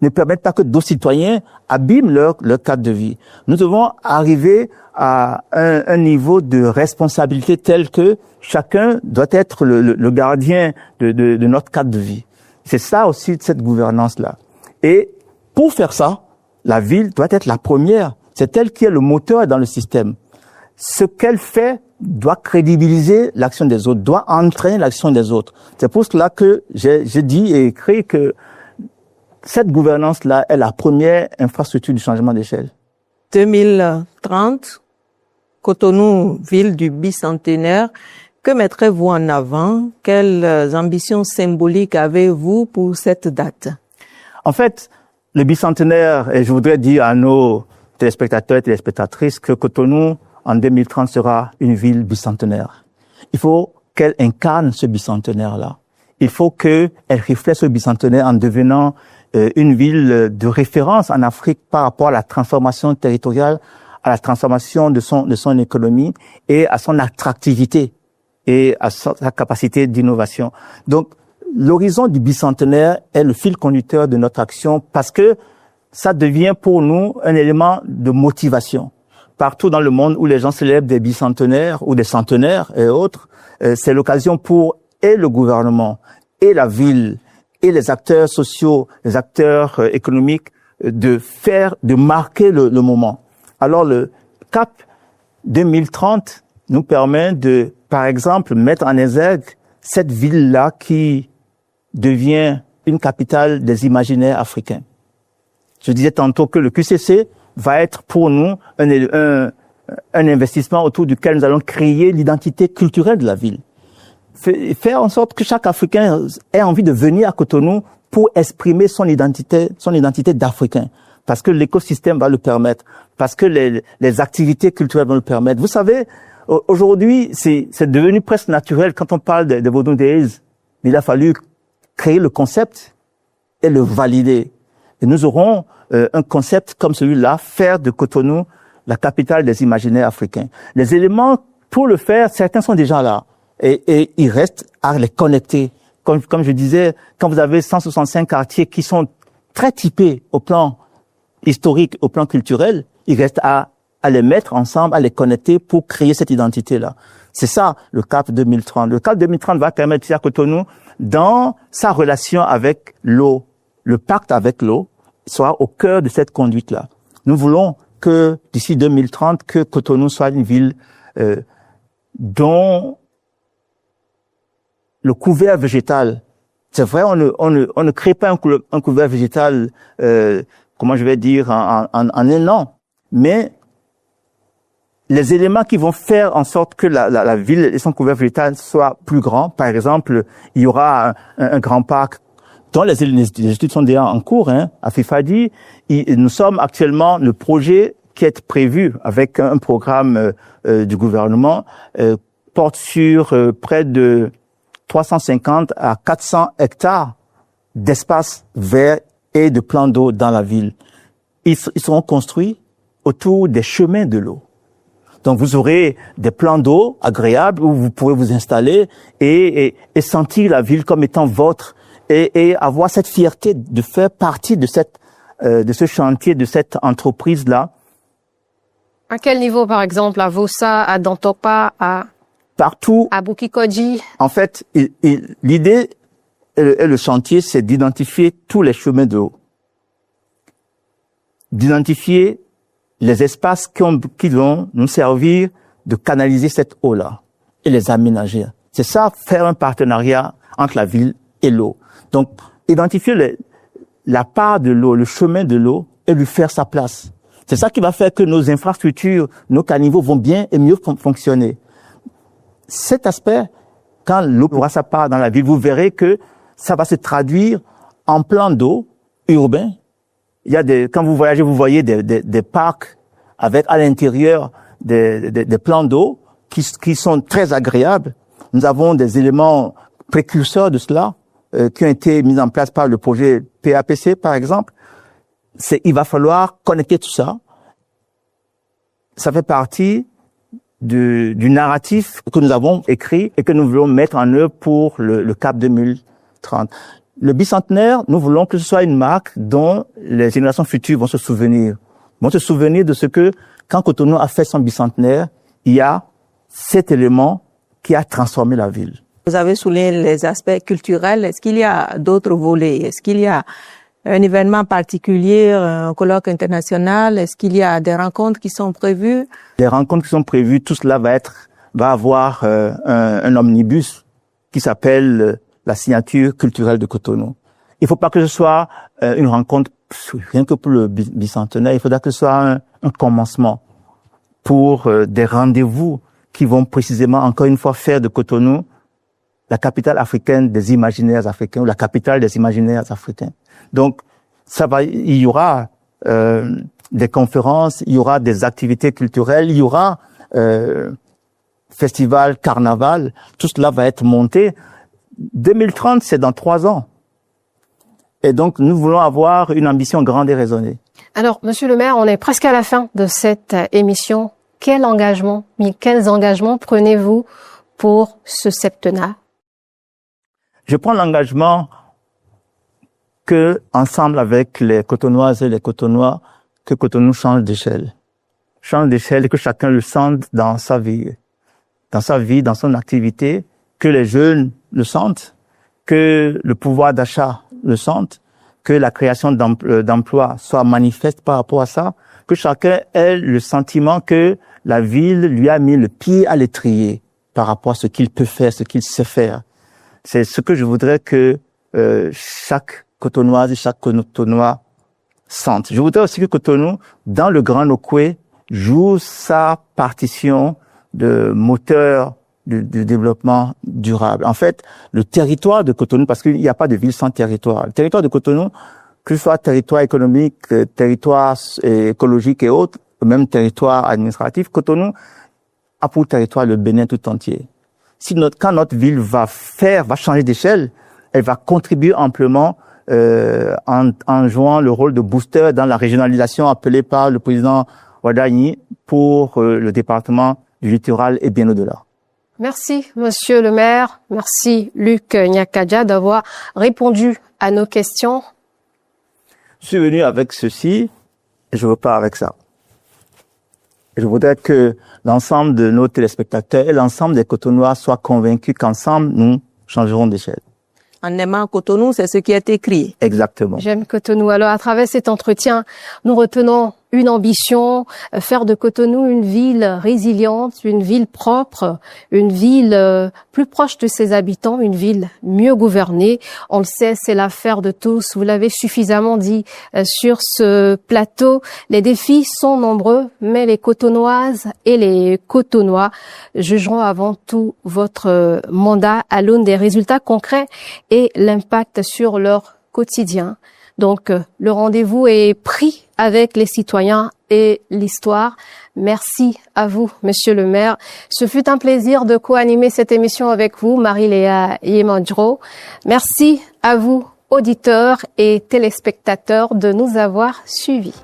ne permettent pas que d'autres citoyens abîment leur cadre de vie. Nous devons arriver à un niveau de responsabilité tel que chacun doit être le gardien de notre cadre de vie. C'est ça aussi, cette gouvernance-là. Et pour faire ça, la ville doit être la première. C'est elle qui est le moteur dans le système. Ce qu'elle fait doit crédibiliser l'action des autres, doit entraîner l'action des autres. C'est pour cela que j'ai dit et écrit que cette gouvernance-là est la première infrastructure du changement d'échelle.
2030, Cotonou, ville du bicentenaire. Que mettrez-vous en avant? Quelles ambitions symboliques avez-vous pour cette date?
En fait, le bicentenaire, et je voudrais dire à nos téléspectateurs et téléspectatrices que Cotonou, en 2030, sera une ville bicentenaire. Il faut qu'elle incarne ce bicentenaire-là. Il faut qu'elle reflète ce bicentenaire en devenant une ville de référence en Afrique par rapport à la transformation territoriale, à la transformation de son économie et à son attractivité et à sa capacité d'innovation. Donc, l'horizon du bicentenaire est le fil conducteur de notre action parce que ça devient pour nous un élément de motivation. Partout dans le monde où les gens célèbrent des bicentenaires ou des centenaires et autres, c'est l'occasion pour et le gouvernement et la ville et les acteurs sociaux, les acteurs économiques de marquer le moment. Alors le CAP 2030 nous permet de, par exemple, mettre en exergue cette ville-là qui devient une capitale des imaginaires africains. Je disais tantôt que le QCC va être pour nous un investissement autour duquel nous allons créer l'identité culturelle de la ville. Faire en sorte que chaque Africain ait envie de venir à Cotonou pour exprimer son identité d'Africain. Parce que l'écosystème va le permettre, parce que les activités culturelles vont le permettre. Vous savez, Aujourd'hui, c'est devenu presque naturel quand on parle de Vodou Days. Il a fallu créer le concept et le valider. Et nous aurons un concept comme celui-là, faire de Cotonou la capitale des imaginaires africains. Les éléments pour le faire, certains sont déjà là. Et il reste à les connecter. Comme je disais, quand vous avez 165 quartiers qui sont très typés au plan historique, au plan culturel, il reste à les mettre ensemble, à les connecter pour créer cette identité-là. C'est ça, le CAP 2030. Le CAP 2030 va permettre à Cotonou, dans sa relation avec l'eau, le pacte avec l'eau, soit au cœur de cette conduite-là. Nous voulons que, d'ici 2030, que Cotonou soit une ville dont le couvert végétal, c'est vrai, on ne crée pas un couvert végétal, comment je vais dire, en un an, mais les éléments qui vont faire en sorte que la ville et son couvert végétal soient plus grands. Par exemple, il y aura un grand parc dont les études sont déjà en cours, à Fifadi. Nous sommes actuellement, le projet qui est prévu avec un programme du gouvernement porte sur près de 350 à 400 hectares d'espace vert et de plans d'eau dans la ville. Ils seront construits autour des chemins de l'eau. Donc vous aurez des plans d'eau agréables où vous pourrez vous installer et sentir la ville comme étant votre et avoir cette fierté de faire partie de ce chantier, de cette entreprise-là.
À quel niveau, par exemple, à Vossa, à Dantopa,
partout,
à Bukikoji?
En fait, l'idée et le chantier, c'est d'identifier tous les chemins d'eau, d'identifier les espaces qui vont nous servir de canaliser cette eau-là et les aménager. C'est ça, faire un partenariat entre la ville et l'eau. Donc, identifier la part de l'eau, le chemin de l'eau et lui faire sa place. C'est ça qui va faire que nos infrastructures, nos caniveaux vont bien et mieux fonctionner. Cet aspect, quand l'eau aura sa part dans la ville, vous verrez que ça va se traduire en plans d'eau urbains. Il y a quand vous voyagez, vous voyez des parcs avec à l'intérieur des plans d'eau qui sont très agréables. Nous avons des éléments précurseurs de cela qui ont été mis en place par le projet PAPC, par exemple. Il va falloir connecter tout ça. Ça fait partie du narratif que nous avons écrit et que nous voulons mettre en œuvre pour le CAP 2030. Le bicentenaire, nous voulons que ce soit une marque dont les générations futures vont se souvenir. Vont se souvenir de ce que, quand Cotonou a fait son bicentenaire, il y a cet élément qui a transformé la ville.
Vous avez souligné les aspects culturels. Est-ce qu'il y a d'autres volets? Est-ce qu'il y a un événement particulier, un colloque international? Est-ce qu'il y a des rencontres qui sont prévues?
Les rencontres qui sont prévues, tout cela va avoir un omnibus qui s'appelle la signature culturelle de Cotonou. Il ne faut pas que ce soit une rencontre rien que pour le bicentenaire. Il faudra que ce soit un commencement pour des rendez-vous qui vont précisément, encore une fois, faire de Cotonou la capitale africaine des imaginaires africains ou la capitale des imaginaires africains. Donc, il y aura des conférences, il y aura des activités culturelles, il y aura festival, carnaval, tout cela va être monté. 2030, c'est dans 3 ans. Et donc, nous voulons avoir une ambition grande et raisonnée.
Alors, Monsieur le maire, on est presque à la fin de cette émission. Quels engagements prenez-vous pour ce septennat?
Je prends l'engagement que, ensemble avec les Cotonoises et les Cotonois, que Cotonou change d'échelle. Change d'échelle et que chacun le sente dans sa vie, dans son activité, que les jeunes le sentent, que le pouvoir d'achat le sente, que la création d'emplois soit manifeste par rapport à ça, que chacun ait le sentiment que la ville lui a mis le pied à l'étrier par rapport à ce qu'il peut faire, ce qu'il sait faire. C'est ce que je voudrais que chaque Cotonoise et chaque Cotonois sente. Je voudrais aussi que Cotonou, dans le Grand Nokoué, joue sa partition de moteur du développement durable. En fait, le territoire de Cotonou, parce qu'il n'y a pas de ville sans territoire. Le territoire de Cotonou, que ce soit territoire économique, territoire écologique et autres, même territoire administratif, Cotonou a pour territoire le Bénin tout entier. Quand notre ville va changer d'échelle, elle va contribuer amplement en jouant le rôle de booster dans la régionalisation appelée par le président Wadani pour le département du littoral et bien au-delà.
Merci, monsieur le maire. Merci, Luc Nyakadja, d'avoir répondu à nos questions.
Je suis venu avec ceci et je repars avec ça. Je voudrais que l'ensemble de nos téléspectateurs et l'ensemble des Cotonois soient convaincus qu'ensemble, nous changerons d'échelle.
En aimant Cotonou, c'est ce qui est écrit.
Exactement.
J'aime Cotonou. Alors, à travers cet entretien, nous retenons une ambition, faire de Cotonou une ville résiliente, une ville propre, une ville plus proche de ses habitants, une ville mieux gouvernée. On le sait, c'est l'affaire de tous. Vous l'avez suffisamment dit sur ce plateau. Les défis sont nombreux, mais les Cotonoises et les Cotonois jugeront avant tout votre mandat à l'aune des résultats concrets et l'impact sur leur quotidien. Donc, le rendez-vous est pris avec les citoyens et l'histoire. Merci à vous, monsieur le maire. Ce fut un plaisir de co-animer cette émission avec vous, Marie-Léa Yemandro. Merci à vous, auditeurs et téléspectateurs, de nous avoir suivis.